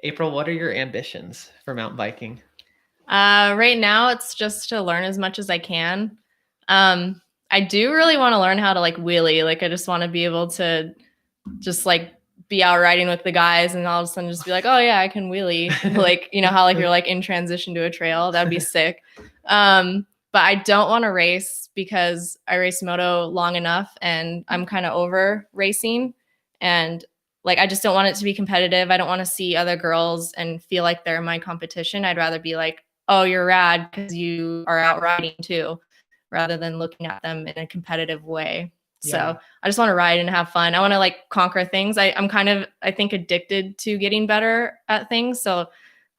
A: April, what are your ambitions for mountain biking?
B: Right now it's just to learn as much as I can. I do really want to learn how to like wheelie. Like I just want to be able to just like be out riding with the guys and all of a sudden just be like, oh yeah, I can wheelie. Like, how like you're like in transition to a trail. That'd be sick. But I don't want to race because I raced moto long enough and I'm kind of over racing. And like, I just don't want it to be competitive. I don't want to see other girls and feel like they're my competition. I'd rather be like, oh, you're rad because you are out riding too, rather than looking at them in a competitive way. Yeah. So I just want to ride and have fun. I want to like conquer things. I'm kind of, I think, addicted to getting better at things. So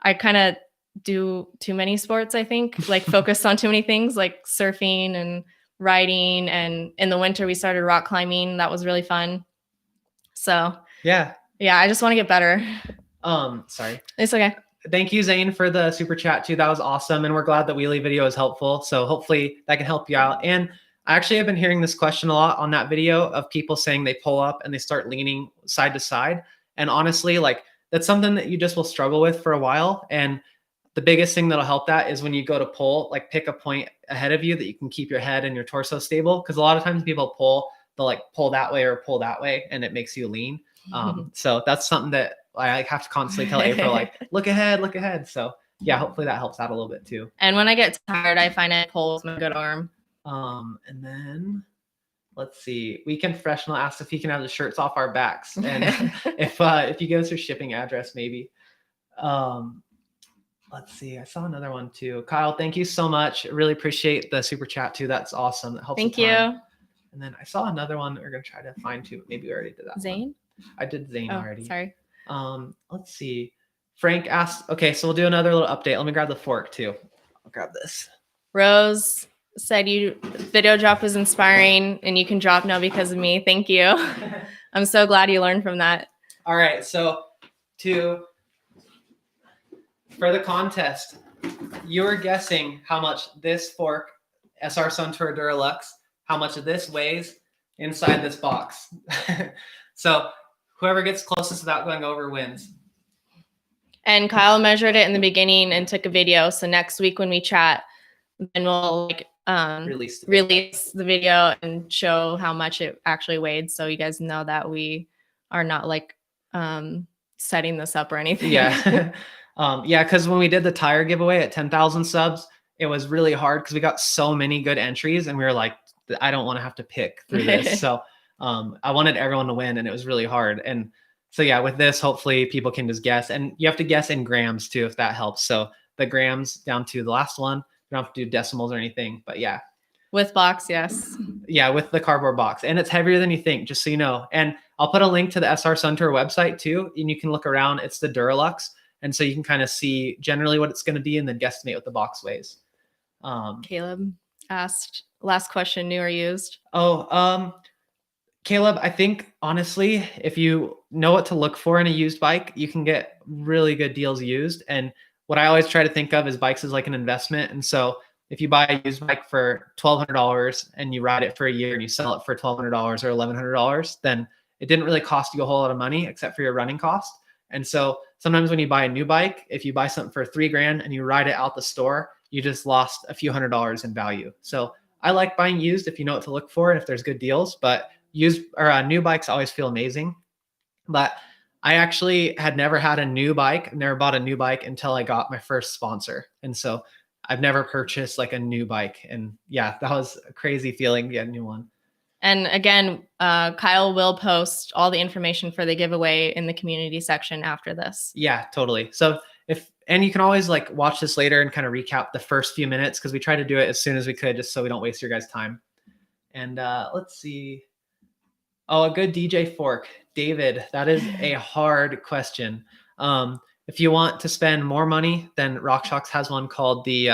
B: I kind of do too many sports, I think, like focus on too many things like surfing and riding. And in the winter, we started rock climbing. That was really fun. So yeah, I just want to get better.
A: Sorry.
B: It's okay.
A: Thank you, Zane, for the super chat too. That was awesome. And we're glad that wheelie video is helpful. So hopefully that can help you out. And I actually have been hearing this question a lot on that video of people saying they pull up and they start leaning side to side. And honestly, like that's something that you just will struggle with for a while. And the biggest thing that'll help that is when you go to pull, like pick a point ahead of you that you can keep your head and your torso stable. Because a lot of times people pull, they'll like pull that way or pull that way, and it makes you lean. So that's something that I have to constantly tell April, like, look ahead. So yeah, hopefully that helps out a little bit too.
B: And when I get tired, I find I pull with my good arm.
A: And then let's see. Weekend Professional asked if he can have the shirts off our backs, and if you give us your shipping address, maybe. Let's see. I saw another one too. Kyle, thank you so much. Really appreciate the super chat too. That's awesome. That helps.
B: Thank you.
A: And then I saw another one that we're gonna try to find too. Maybe we already did that.
B: Zane?
A: I did Zane already.
B: Sorry.
A: Let's see. Frank asked. Okay, so we'll do another little update. Let me grab the fork too. I'll grab this.
B: Rose said you video drop was inspiring and you can drop now because of me. Thank you. I'm so glad you learned from that.
A: All right, so for the contest, you were guessing how much this fork, SR Suntour Duralux, how much of this weighs inside this box. So whoever gets closest without going over wins.
B: And Kyle measured it in the beginning and took a video. So next week when we chat, then we'll release the video and show how much it actually weighed. So you guys know that we are not setting this up or anything.
A: Yeah. Yeah, because when we did the tire giveaway at 10,000 subs, it was really hard because we got so many good entries and we were like, I don't want to have to pick through this. So I wanted everyone to win and it was really hard. And so yeah, with this, hopefully people can just guess. And you have to guess in grams too, if that helps. So the grams down to the last one, you don't have to do decimals or anything, but yeah.
B: With box, yes.
A: Yeah, with the cardboard box. And it's heavier than you think, just so you know. And I'll put a link to the SR Suntour website too, and you can look around. It's the Duralux. And so you can kind of see generally what it's going to be and then guesstimate what the box weighs.
B: Caleb asked, last question, new or used?
A: Caleb, I think honestly, if you know what to look for in a used bike, you can get really good deals used. And what I always try to think of is bikes as like an investment. And so if you buy a used bike for $1,200 and you ride it for a year and you sell it for $1,200 or $1,100, then it didn't really cost you a whole lot of money except for your running cost. And so sometimes when you buy a new bike, if you buy something for $3,000 and you ride it out the store, you just lost a few $100s in value. So I like buying used if you know what to look for and if there's good deals, but used or new bikes always feel amazing. But I actually had never had a new bike, never bought a new bike until I got my first sponsor. And so I've never purchased like a new bike. And yeah, that was a crazy feeling to get a new one.
B: And again, Kyle will post all the information for the giveaway in the community section after this.
A: Yeah, totally. So and you can always like watch this later and kind of recap the first few minutes because we tried to do it as soon as we could just so we don't waste your guys' time. And let's see. Oh, a good DJ fork. David, that is a hard question. If you want to spend more money, then RockShox has one called the,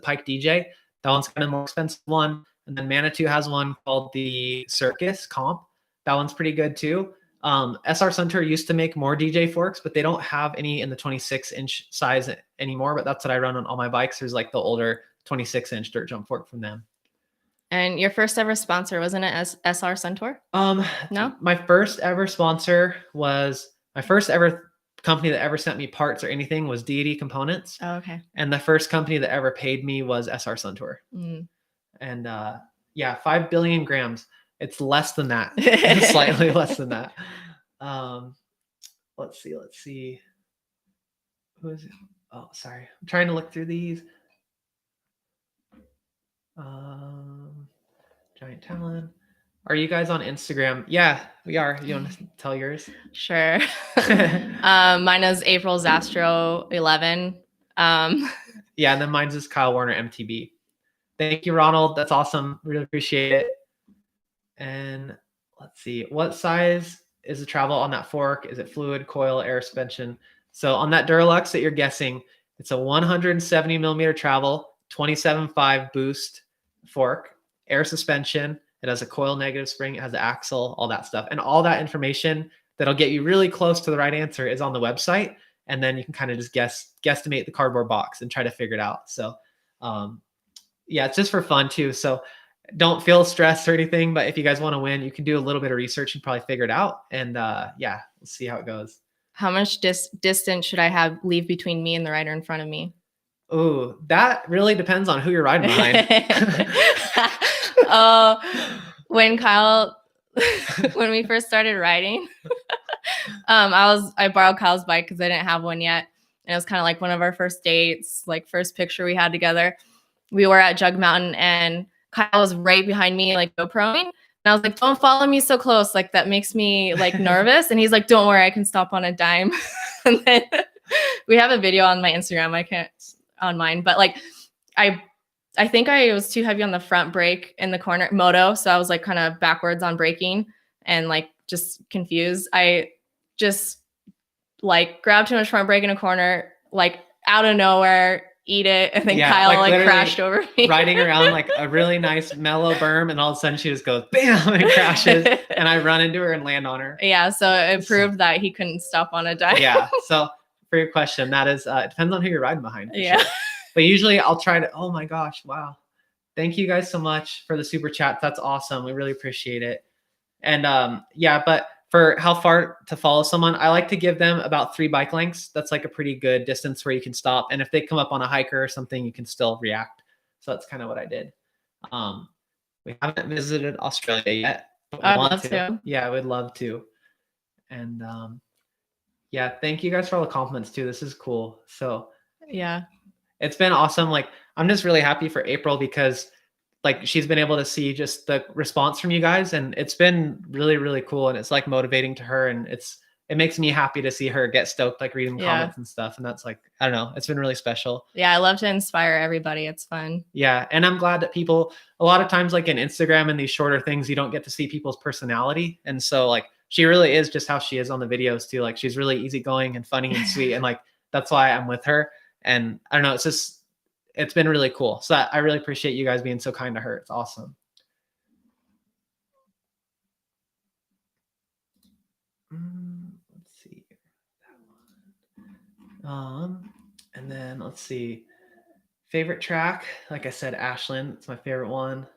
A: Pike DJ. That one's kind of more expensive one. And then Manitou has one called the Circus Comp. That one's pretty good too. SR Suntour used to make more DJ forks, but they don't have any in the 26-inch size anymore. But that's what I run on all my bikes. There's like the older 26-inch dirt jump fork from them.
B: And your first ever sponsor, wasn't it SR Suntour? No?
A: My first ever sponsor was my first ever company that ever sent me parts or anything was Deity Components.
B: Oh, okay.
A: And the first company that ever paid me was SR Suntour.
B: Mm.
A: And 5 billion grams. It's less than that. Slightly less than that. Let's see. Who is it? Oh, sorry. I'm trying to look through these. Giant Talon. Are you guys on Instagram? Yeah, we are. You want to tell yours?
B: Sure. Mine is April Zastro 11.
A: Yeah, and then mine's is Kyle Warner MTB. Thank you, Ronald. That's awesome. Really appreciate it. And let's see. What size is the travel on that fork? Is it fluid, coil, air suspension? So on that Duralux that you're guessing, it's a 170 millimeter travel, 27.5 boost fork, air suspension. It has a coil negative spring. It has an axle, all that stuff. And all that information that'll get you really close to the right answer is on the website. And then you can kind of just guesstimate the cardboard box and try to figure it out. So yeah, it's just for fun too. So don't feel stressed or anything, but if you guys want to win, you can do a little bit of research and probably figure it out. And yeah, we'll see how it goes.
B: How much distance should I leave between me and the rider in front of me?
A: Oh, that really depends on who you're riding behind.
B: When we first started riding, I borrowed Kyle's bike because I didn't have one yet. And it was kind of like one of our first dates, like first picture we had together. We were at Jug Mountain and Kyle was right behind me, like GoProing. And I was like, don't follow me so close. Like that makes me like nervous. And he's like, don't worry, I can stop on a dime. And then we have a video on my Instagram. I can't on mine, but like I think I was too heavy on the front brake in the corner moto. So I was like kind of backwards on braking and like just confused. I just like grabbed too much front brake in a corner, like out of nowhere, eat it. And then Kyle like crashed over me.
A: Riding around like a really nice mellow berm. And all of a sudden she just goes bam and crashes. And I run into her and land on her.
B: Yeah. So it proved that he couldn't stop on a dime.
A: Yeah. So for your question, that is, it depends on who you're riding behind.
B: Yeah.
A: Sure. But usually I'll try to, oh my gosh, wow. Thank you guys so much for the super chat. That's awesome. We really appreciate it. And yeah, but for how far to follow someone, I like to give them about 3 bike lengths. That's like a pretty good distance where you can stop. And if they come up on a hiker or something, you can still react. So that's kind of what I did. We haven't visited Australia yet.
B: I'd love to.
A: Yeah, I would love to. And yeah, thank you guys for all the compliments too. This is cool. So
B: yeah.
A: It's been awesome. Like, I'm just really happy for April because like she's been able to see just the response from you guys, and it's been really, really cool. And it's like motivating to her, and it makes me happy to see her get stoked, like reading comments and stuff. And that's like, I don't know, it's been really special.
B: Yeah. I love to inspire everybody. It's fun.
A: Yeah. And I'm glad that people, a lot of times, like in Instagram and these shorter things, you don't get to see people's personality. And so like, she really is just how she is on the videos too. Like she's really easygoing and funny and sweet. And like, that's why I'm with her. And I don't know, it's been really cool. So I really appreciate you guys being so kind to her. It's awesome. Let's see. That one. And then let's see. Favorite track. Like I said, Ashland. It's my favorite one.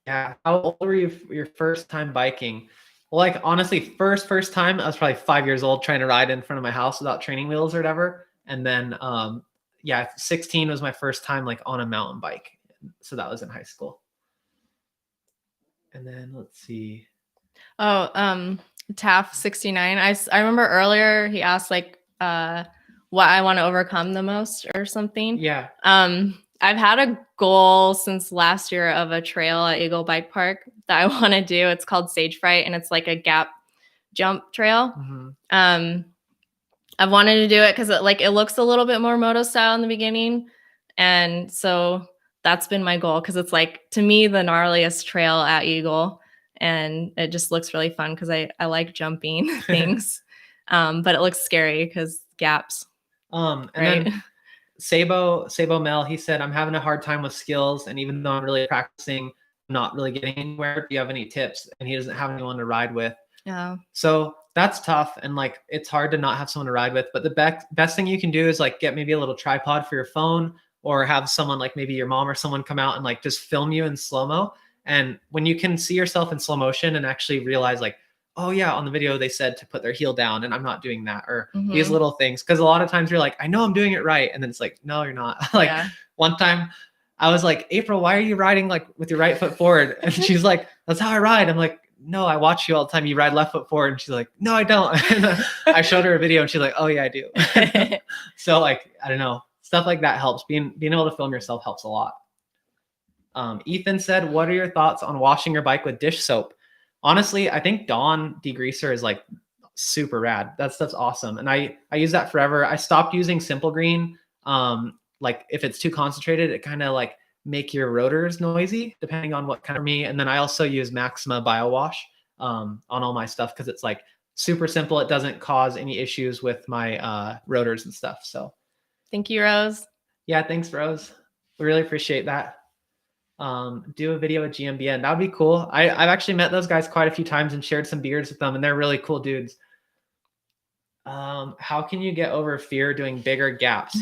A: Yeah. How old were you your first time biking? Well, like honestly, first time, I was probably 5 years old trying to ride in front of my house without training wheels or whatever. And then, yeah, 16 was my first time like on a mountain bike. So that was in high school. And then let's see.
B: Oh, Taff 69. I remember earlier he asked like, what I want to overcome the most or something.
A: Yeah.
B: I've had a goal since last year of a trail at Eagle Bike Park that I want to do. It's called Sage Fright, and it's like a gap jump trail. Mm-hmm. I've wanted to do it because it looks a little bit more moto style in the beginning, and so that's been my goal because it's like to me the gnarliest trail at Eagle, and it just looks really fun because I like jumping things, but it looks scary because gaps.
A: And then Sabo Mel, he said, I'm having a hard time with skills, and even though I'm really practicing, I'm not really getting anywhere. Do you have any tips? And he doesn't have anyone to ride with.
B: Yeah.
A: So that's tough, and like it's hard to not have someone to ride with. But the best thing you can do is like get maybe a little tripod for your phone, or have someone like maybe your mom or someone come out and like just film you in slow-mo. And when you can see yourself in slow motion and actually realize like, oh yeah, on the video they said to put their heel down and I'm not doing that, or these little things. Cause a lot of times you're like, I know I'm doing it right. And then it's like, no, you're not. Like one time I was like, April, why are you riding like with your right foot forward? And she's like, that's how I ride. I'm like, no, I watch you all the time. You ride left foot forward. And she's like, no, I don't. And I showed her a video and she's like, oh yeah, I do. So like, I don't know, stuff like that helps. Being able to film yourself helps a lot. Ethan said, what are your thoughts on washing your bike with dish soap? Honestly, I think Dawn degreaser is like super rad. That stuff's awesome. And I use that forever. I stopped using Simple Green. Like if it's too concentrated, it kind of like make your rotors noisy depending on what kind of me. And then I also use Maxima Bio Wash on all my stuff because it's like super simple. It doesn't cause any issues with my rotors and stuff. So
B: thank you, Rose.
A: Yeah, thanks, Rose. We really appreciate that. Do a video with GMBN. That would be cool. I've actually met those guys quite a few times and shared some beers with them, and they're really cool dudes. How can you get over fear doing bigger gaps?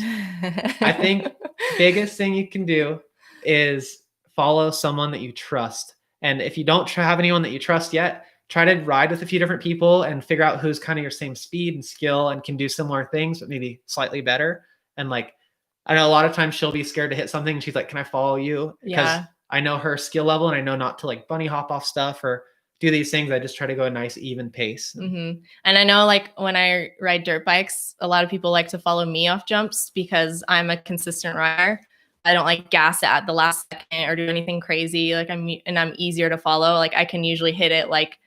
A: I think biggest thing you can do is follow someone that you trust. And if you don't have anyone that you trust yet, try to ride with a few different people and figure out who's kind of your same speed and skill and can do similar things, but maybe slightly better. And like, I know a lot of times she'll be scared to hit something and she's like, can I follow you? Because I know her skill level and I know not to like bunny hop off stuff or do these things. I just try to go a nice even pace.
B: Mm-hmm. And I know like when I ride dirt bikes, a lot of people like to follow me off jumps because I'm a consistent rider. I don't like gas it at the last second or do anything crazy. Like I'm easier to follow. Like I can usually hit it like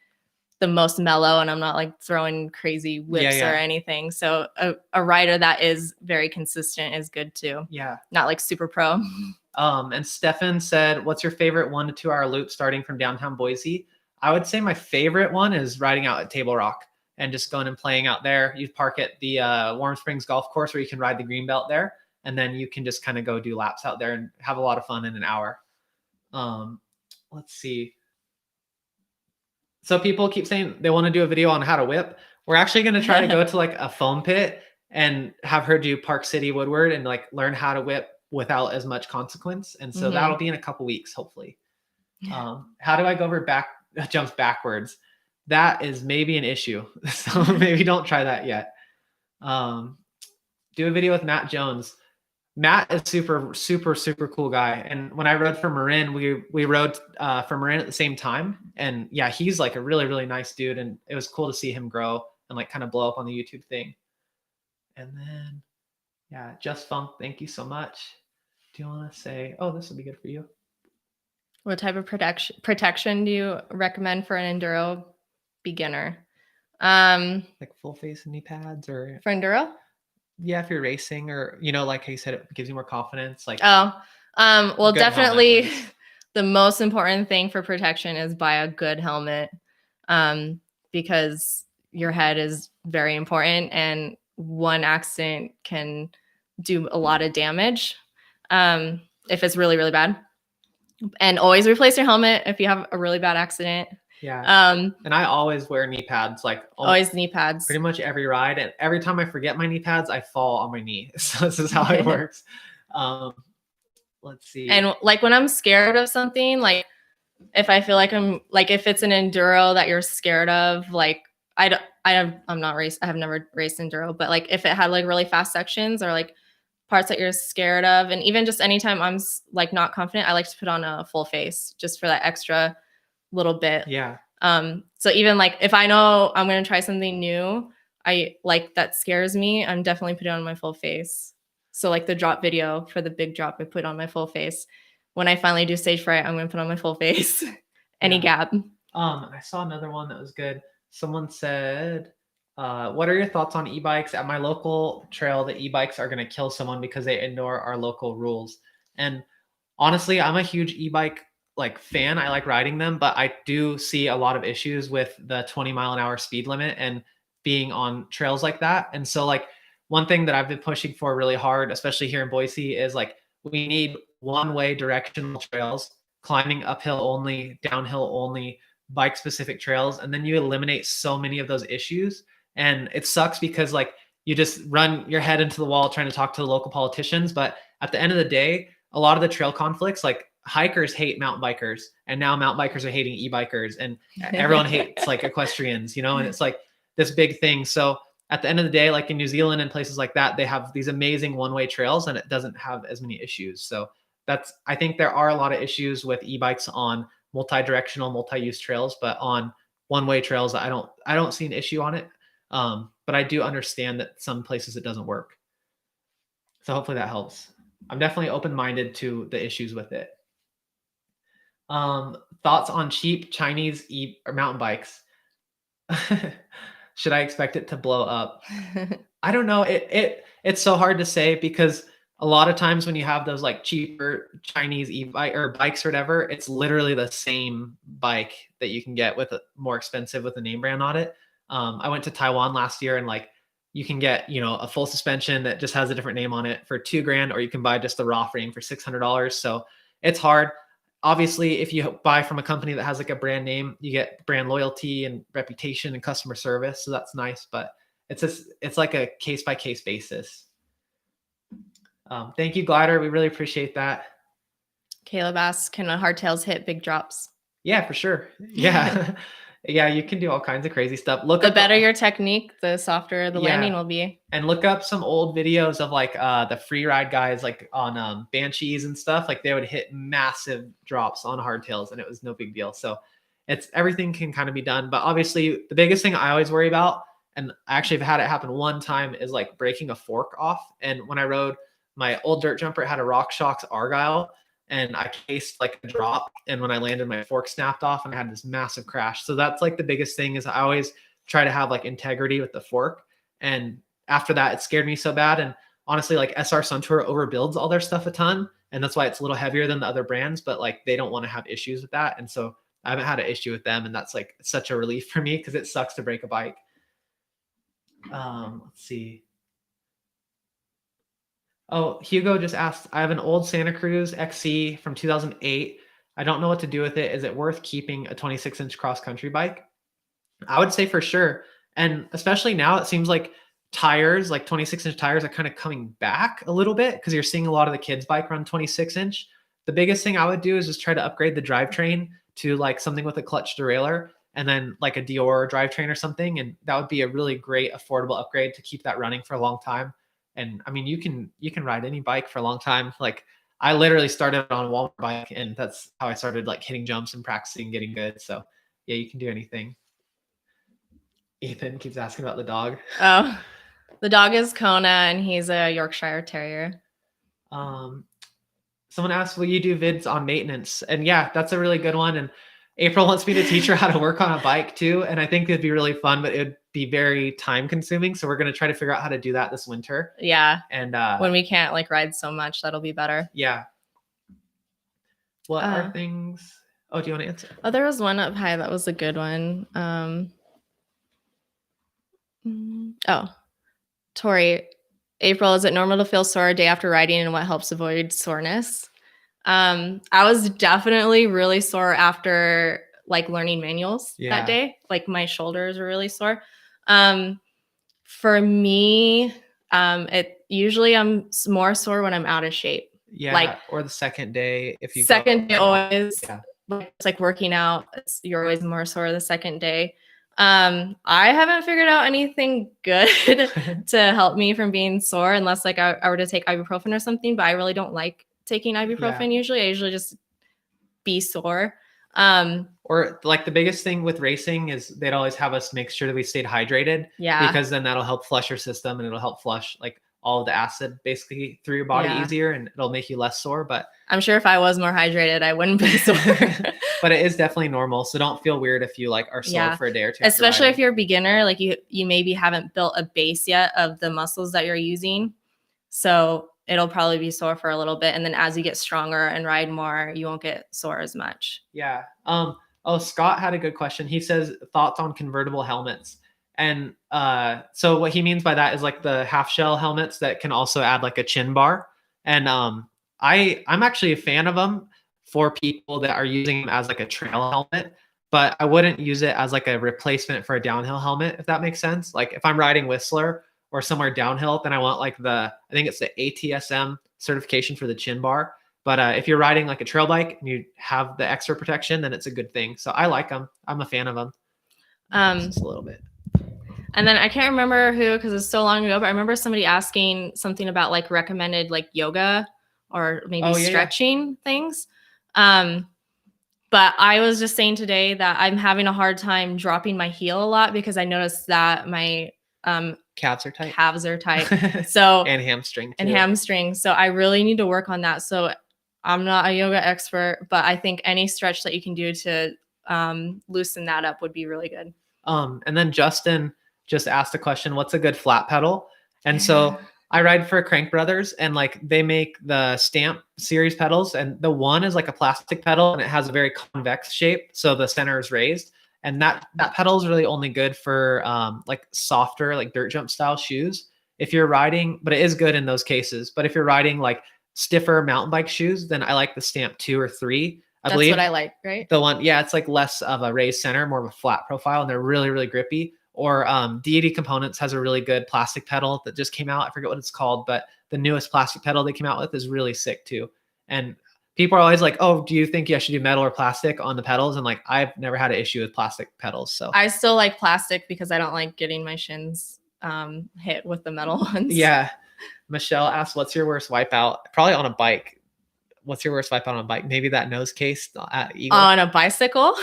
B: the most mellow and I'm not like throwing crazy whips or anything. So a rider that is very consistent is good too.
A: Yeah.
B: Not like super pro.
A: And Stefan said, what's your favorite 1 to 2 hour loop starting from downtown Boise? I would say my favorite one is riding out at Table Rock and just going and playing out there. You park at the Warm Springs Golf Course where you can ride the greenbelt there. And then you can just kind of go do laps out there and have a lot of fun in an hour. Let's see. So people keep saying they want to do a video on how to whip. We're actually going to try to go to like a foam pit and have her do Park City Woodward and like learn how to whip without as much consequence. And so that'll be in a couple weeks, hopefully. How do I go over jumps backwards? That is maybe an issue. So maybe don't try that yet. Do a video with Matt Jones. Matt is super cool guy. And when I rode for Marin, we rode for Marin at the same time. And yeah, he's like a really nice dude. And it was cool to see him grow and like kind of blow up on the YouTube thing. And then, yeah, Just Funk, thank you so much. Do you want to say, oh, this will be good for you?
B: What type of protection do you recommend for an enduro beginner?
A: Like full face knee pads or
B: for enduro?
A: Yeah, if you're racing or, you know, like how you said, it gives you more confidence. Like,
B: well, definitely the most important thing for protection is buy a good helmet, because your head is very important and one accident can do a lot of damage if it's really bad. And always replace your helmet if you have a really bad accident.
A: Yeah. And I always wear knee pads, like
B: always knee pads.
A: Pretty much every ride. And every time I forget my knee pads, I fall on my knee. So this is how it works. Let's see.
B: And like when I'm scared of something, like if I feel like if it's an enduro that you're scared of, like I have never raced enduro, but like if it had like really fast sections or like parts that you're scared of, and even just anytime I'm like not confident, I like to put on a full face just for that extra little bit.
A: Yeah.
B: So even like if I know I'm going to try something new, I like that scares me, I'm definitely putting on my full face. So like the drop video for the big drop, I put on my full face. When I finally do stage fright, I'm going to put on my full face. Any gap.
A: I saw another one that was good. Someone said, what are your thoughts on e-bikes? At my local trail, the e-bikes are going to kill someone because they ignore our local rules. And honestly, I'm a huge e-bike like fan. I like riding them, but I do see a lot of issues with the 20-mile-an-hour speed limit and being on trails like that. And so like one thing that I've been pushing for really hard, especially here in Boise, is like we need one-way directional trails, climbing uphill only, downhill only, bike specific trails. And then you eliminate so many of those issues. And it sucks because like you just run your head into the wall trying to talk to the local politicians. But at the end of the day, a lot of the trail conflicts, like hikers hate mountain bikers, and now mountain bikers are hating e-bikers, and everyone hates like equestrians, you know, and it's like this big thing. So at the end of the day, like in New Zealand and places like that, they have these amazing one-way trails and it doesn't have as many issues. So I think there are a lot of issues with e-bikes on multi-directional, multi-use trails, but on one-way trails, I don't see an issue on it. But I do understand that some places it doesn't work. So hopefully that helps. I'm definitely open-minded to the issues with it. Thoughts on cheap Chinese or mountain bikes? Should I expect it to blow up? I don't know. It's so hard to say because a lot of times when you have those like cheaper Chinese e-bike or bikes or whatever, it's literally the same bike that you can get with a more expensive with a name brand on it. I went to Taiwan last year and like you can get, you know, a full suspension that just has a different name on it for $2,000, or you can buy just the raw frame for $600. So it's hard. Obviously, if you buy from a company that has like a brand name, you get brand loyalty and reputation and customer service. So that's nice, but it's like a case by case basis. Thank you, Glider. We really appreciate that.
B: Caleb asks, can hardtails hit big drops?
A: Yeah, for sure. Yeah. Yeah, you can do all kinds of crazy stuff.
B: The better your technique, the softer the landing will be.
A: And look up some old videos of like the free ride guys, like on Banshees and stuff. Like they would hit massive drops on hardtails and it was no big deal. So everything can kind of be done. But obviously the biggest thing I always worry about, and I actually have had it happen one time, is like breaking a fork off. And when I rode my old dirt jumper had a RockShox Argyle, and I cased like a drop, and when I landed, my fork snapped off, and I had this massive crash. So that's like the biggest thing is I always try to have like integrity with the fork. And after that, it scared me so bad. And honestly, like SR Suntour overbuilds all their stuff a ton, and that's why it's a little heavier than the other brands. But like they don't want to have issues with that, and so I haven't had an issue with them, and that's like such a relief for me because it sucks to break a bike. Let's see. Oh, Hugo just asked, I have an old Santa Cruz XC from 2008. I don't know what to do with it. Is it worth keeping a 26-inch cross country bike? I would say for sure. And especially now, it seems like tires, like 26-inch tires, are kind of coming back a little bit because you're seeing a lot of the kids' bike run 26-inch. The biggest thing I would do is just try to upgrade the drivetrain to like something with a clutch derailleur and then like a Dior drivetrain or something. And that would be a really great, affordable upgrade to keep that running for a long time. And I mean, you can ride any bike for a long time. Like I literally started on a Walmart bike, and that's how I started like hitting jumps and practicing getting good. So yeah, you can do anything. Ethan keeps asking about the dog.
B: Oh, the dog is Kona, and he's a Yorkshire Terrier.
A: Someone asked, will you do vids on maintenance? And yeah, that's a really good one. And April wants me to teach her how to work on a bike too. And I think it'd be really fun, but it'd be very time consuming. So we're going to try to figure out how to do that this winter.
B: Yeah.
A: And
B: when we can't like ride so much, that'll be better.
A: Yeah. What are things? Oh, do you want to answer?
B: Oh, there was one up high. That was a good one. Tori, April, is it normal to feel sore a day after riding, and what helps avoid soreness? I was definitely really sore after like learning manuals that day. Like my shoulders were really sore. For me, it usually I'm more sore when I'm out of shape.
A: Yeah,
B: like
A: or the second day if you
B: day always. Yeah. It's like working out. You're always more sore the second day. I haven't figured out anything good to help me from being sore unless like I were to take ibuprofen or something, but I really don't like taking ibuprofen usually. I usually just be sore.
A: Or like the biggest thing with racing is they'd always have us make sure that we stayed hydrated.
B: Yeah.
A: Because then that'll help flush your system, and it'll help flush like all of the acid basically through your body easier, and it'll make you less sore. But
B: I'm sure if I was more hydrated, I wouldn't be sore.
A: But it is definitely normal. So don't feel weird if you like are sore for a day or two.
B: Especially if you're a beginner, like you maybe haven't built a base yet of the muscles that you're using. So it'll probably be sore for a little bit. And then as you get stronger and ride more, you won't get sore as much.
A: Yeah. Oh, Scott had a good question. He says thoughts on convertible helmets. And so what he means by that is like the half shell helmets that can also add like a chin bar. And I'm actually a fan of them for people that are using them as like a trail helmet, but I wouldn't use it as like a replacement for a downhill helmet, if that makes sense. Like if I'm riding Whistler or somewhere downhill, then I want like I think it's the ATSM certification for the chin bar. But if you're riding like a trail bike and you have the extra protection, then it's a good thing. So I like them. I'm a fan of them. Just a little bit.
B: And then I can't remember who, because it's so long ago, but I remember somebody asking something about like recommended like yoga or maybe stretching things. But I was just saying today that I'm having a hard time dropping my heel a lot because I noticed that my
A: calves are tight.
B: So
A: and hamstring.
B: So I really need to work on that. So I'm not a yoga expert, but I think any stretch that you can do to loosen that up would be really good.
A: And then Justin just asked a question, what's a good flat pedal? And so I ride for Crank Brothers, and like they make the Stamp series pedals, and the one is like a plastic pedal and it has a very convex shape. So the center is raised, and that pedal is really only good for like softer, like dirt jump style shoes. If you're riding, but it is good in those cases. But if you're riding like stiffer mountain bike shoes, then I like the Stamp 2 or 3.
B: That's what I like, right?
A: The one, it's like less of a raised center, more of a flat profile, and they're really, really grippy. Or Deity Components has a really good plastic pedal that just came out. I forget what it's called, but the newest plastic pedal they came out with is really sick too. And people are always like, oh, do you think I should do metal or plastic on the pedals? And like, I've never had an issue with plastic pedals. So
B: I still like plastic because I don't like getting my shins hit with the metal ones.
A: Yeah. Michelle asked, what's your worst wipeout? Probably on a bike. What's your worst wipeout on a bike? Maybe that nose case at Eagle.
B: On a bicycle?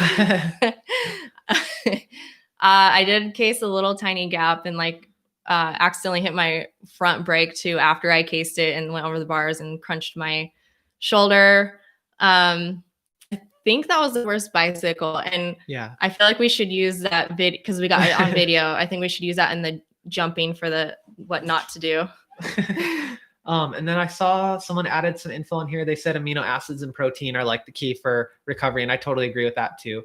B: I did case a little tiny gap in like accidentally hit my front brake too after I cased it and went over the bars and crunched my shoulder. I think that was the worst bicycle. And
A: Yeah.
B: I feel like we should use that video because we got it on video. I think we should use that in the jumping for the what not to do.
A: And then I saw someone added some info in here. They said amino acids and protein are like the key for recovery. And I totally agree with that too.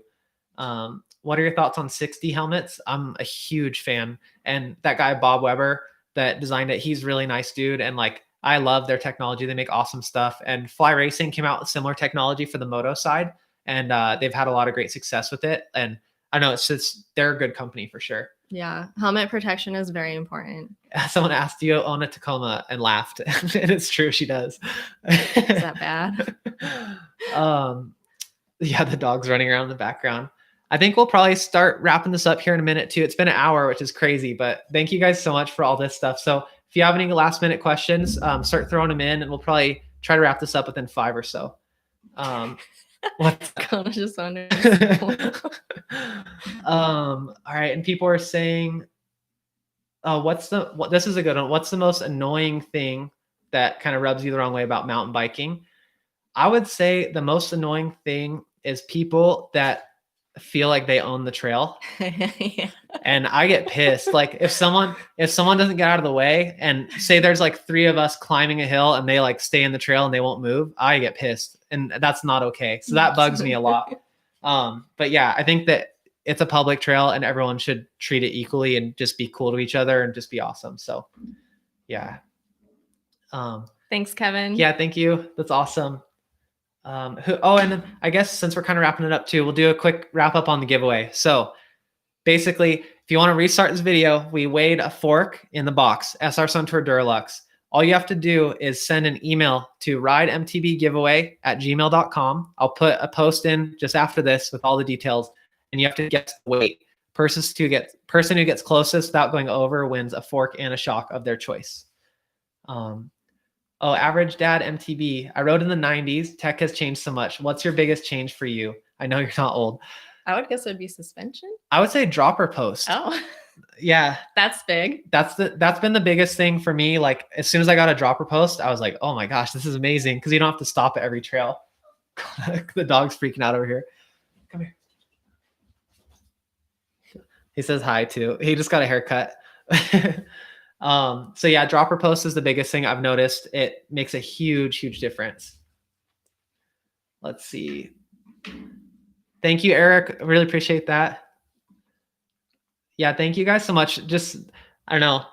A: What are your thoughts on 60 helmets? I'm a huge fan. And that guy, Bob Weber, that designed it, he's really nice dude. And like, I love their technology. They make awesome stuff. And Fly Racing came out with similar technology for the moto side. And they've had a lot of great success with it. And I know it's just, they're a good company for sure.
B: Yeah. Helmet protection is very important.
A: Someone asked, do you own a Tacoma, and laughed. And it's true. She does.
B: Is that bad?
A: Yeah, the dog's running around in the background. I think we'll probably start wrapping this up here in a minute too. It's been an hour, which is crazy, but thank you guys so much for all this stuff. So if you have any last minute questions, start throwing them in and we'll probably try to wrap this up within 5 or so. What's
B: Connor's just wondering.
A: All right. And people are saying, this is a good one. What's the most annoying thing that kind of rubs you the wrong way about mountain biking? I would say the most annoying thing is people that feel like they own the trail.
B: Yeah.
A: And I get pissed. Like if someone doesn't get out of the way and say there's like 3 of us climbing a hill and they like stay in the trail and they won't move, I get pissed. And that's not okay. So that bugs me a lot. But yeah, I think that it's a public trail and everyone should treat it equally and just be cool to each other and just be awesome. So yeah.
B: Thanks, Kevin.
A: Yeah, thank you. That's awesome. And then I guess since we're kind of wrapping it up too, we'll do a quick wrap up on the giveaway. So basically, if you want to restart this video, we weighed a fork in the box, SR Suntour Duralux. All you have to do is send an email to ridemtbgiveaway@gmail.com. I'll put a post in just after this with all the details, and you have to guess the weight. Person who gets closest without going over wins a fork and a shock of their choice. Average Dad MTB. I rode in the 90s. Tech has changed so much. What's your biggest change for you? I know you're not old.
B: I would guess it would be suspension.
A: I would say dropper post.
B: Oh,
A: yeah.
B: That's big.
A: That's been the biggest thing for me. Like as soon as I got a dropper post, I was like, oh my gosh, this is amazing. Cause you don't have to stop at every trail. The dog's freaking out over here. Come here. He says hi too. He just got a haircut. So yeah, dropper post is the biggest thing I've noticed. It makes a huge, huge difference. Let's see. Thank you, Eric. I really appreciate that. Yeah, thank you guys so much. Just, I don't know.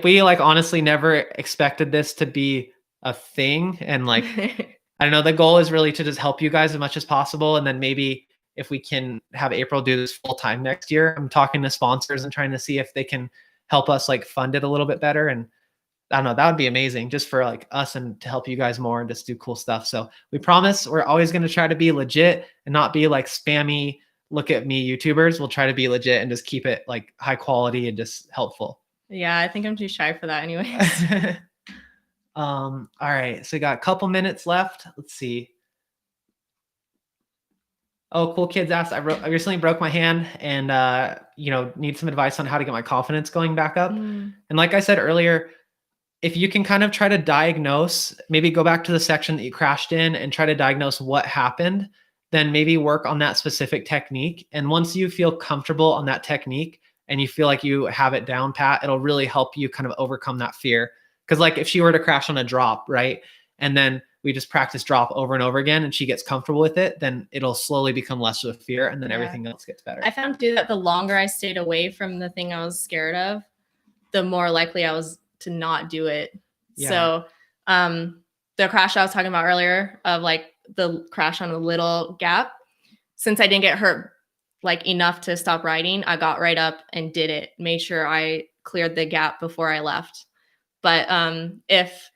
A: We like honestly never expected this to be a thing. And like, I don't know, the goal is really to just help you guys as much as possible. And then maybe if we can have April do this full time next year, I'm talking to sponsors and trying to see if they can help us like fund it a little bit better. And I don't know, that would be amazing just for like us and to help you guys more and just do cool stuff. So we promise we're always going to try to be legit and not be like spammy, look at me YouTubers. We'll try to be legit and just keep it like high quality and just helpful.
B: Yeah, I think I'm too shy for that anyways.
A: All right. So we got a couple minutes left. Let's see. Oh, Cool Kids asked, I recently broke my hand and, need some advice on how to get my confidence going back up. And like I said earlier, if you can kind of try to diagnose, maybe go back to the section that you crashed in and try to diagnose what happened, then maybe work on that specific technique. And once you feel comfortable on that technique and you feel like you have it down pat, it'll really help you kind of overcome that fear. Because like if she were to crash on a drop, right? And then we just practice drop over and over again and she gets comfortable with it, then it'll slowly become less of a fear and then everything else gets better.
B: I found too that the longer I stayed away from the thing I was scared of, the more likely I was to not do it. Yeah. So the crash I was talking about earlier of like the crash on a little gap, since I didn't get hurt like enough to stop riding, I got right up and did it, made sure I cleared the gap before I left. But if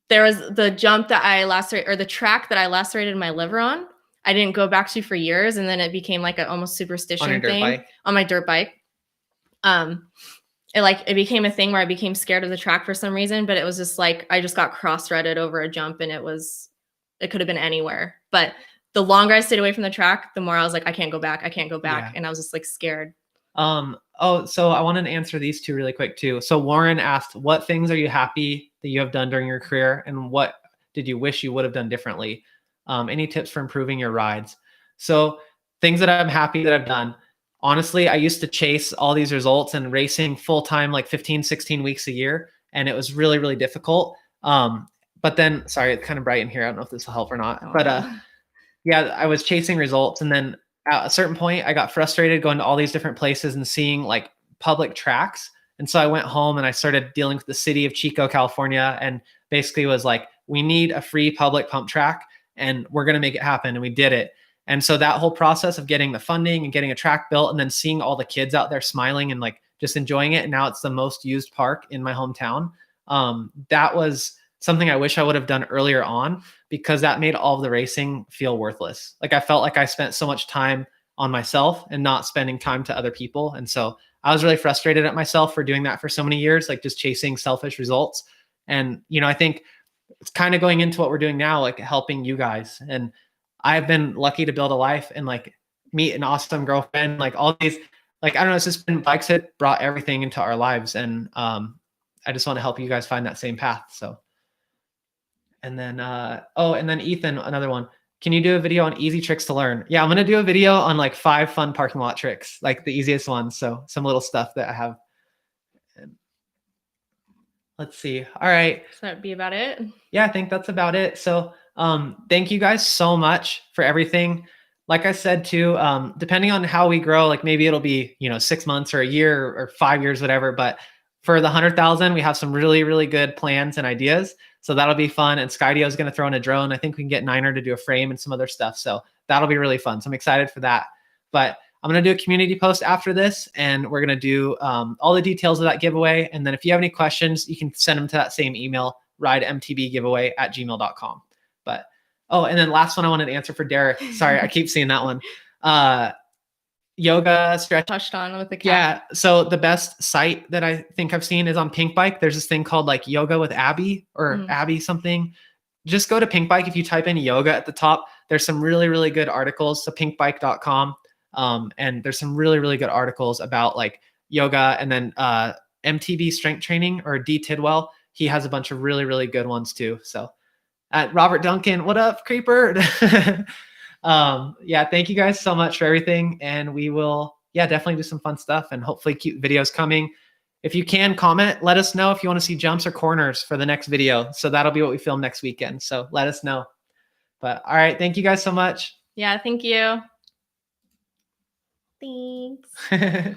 B: there was the jump that I lacerated or the track that I lacerated my liver on, I didn't go back to for years. And then it became like an almost superstition thing on my dirt bike. It became a thing where I became scared of the track for some reason, but it was just like, I just got cross-threaded over a jump and it could have been anywhere. But the longer I stayed away from the track, the more I was like, I can't go back. I can't go back. Yeah. And I was just like scared.
A: So I wanted to answer these two really quick too. So Warren asked, what things are you happy that you have done during your career, and what did you wish you would have done differently? Any tips for improving your rides? So things that I'm happy that I've done. Honestly, I used to chase all these results and racing full time, like 15, 16 weeks a year. And it was really, really difficult. But then, sorry, it's kind of bright in here. I don't know if this will help or not, but yeah, I was chasing results. And then at a certain point, I got frustrated going to all these different places and seeing like public tracks. And so I went home and I started dealing with the city of Chico, California, and basically was like, we need a free public pump track and we're going to make it happen. And we did it. And so that whole process of getting the funding and getting a track built and then seeing all the kids out there smiling and like just enjoying it. And now it's the most used park in my hometown. That was something I wish I would have done earlier on, because that made all of the racing feel worthless. Like I felt like I spent so much time on myself and not spending time to other people. And so I was really frustrated at myself for doing that for so many years, like just chasing selfish results. And, I think it's kind of going into what we're doing now, like helping you guys. And I've been lucky to build a life and like meet an awesome girlfriend, like all these, like, I don't know, it's just been bikes that brought everything into our lives. And I just want to help you guys find that same path. So, and then, and then Ethan, another one. Can you do a video on easy tricks to learn? Yeah, I'm going to do a video on like 5 fun parking lot tricks, like the easiest ones. So some little stuff that I have. Let's see. All right.
B: So that'd be about it.
A: Yeah, I think that's about it. So thank you guys so much for everything. Like I said too, depending on how we grow, like maybe it'll be, 6 months or a year or 5 years, whatever. But for the 100,000, we have some really, really good plans and ideas. So that'll be fun. And Skydio is going to throw in a drone. I think we can get Niner to do a frame and some other stuff. So that'll be really fun. So I'm excited for that. But I'm going to do a community post after this, and we're going to do all the details of that giveaway. And then if you have any questions, you can send them to that same email, ridemtbgiveaway@gmail.com. But, and then last one I wanted to answer for Derek. Sorry, I keep seeing that one. Yoga stretch.
B: Touched on with the cat.
A: Yeah. So the best site that I think I've seen is on Pink Bike. There's this thing called like Yoga with Abby or Abby something. Just go to Pink Bike. If you type in yoga at the top, there's some really, really good articles. So pinkbike.com. And there's some really, really good articles about like yoga, and then MTB strength training, or D Tidwell. He has a bunch of really, really good ones too. So Robert Duncan, what up, Creeper? Yeah, thank you guys so much for everything. And we will, definitely do some fun stuff and hopefully keep videos coming. If you can comment, let us know if you want to see jumps or corners for the next video. So that'll be what we film next weekend. So let us know. But all right, thank you guys so much.
B: Yeah, thank you. Thanks.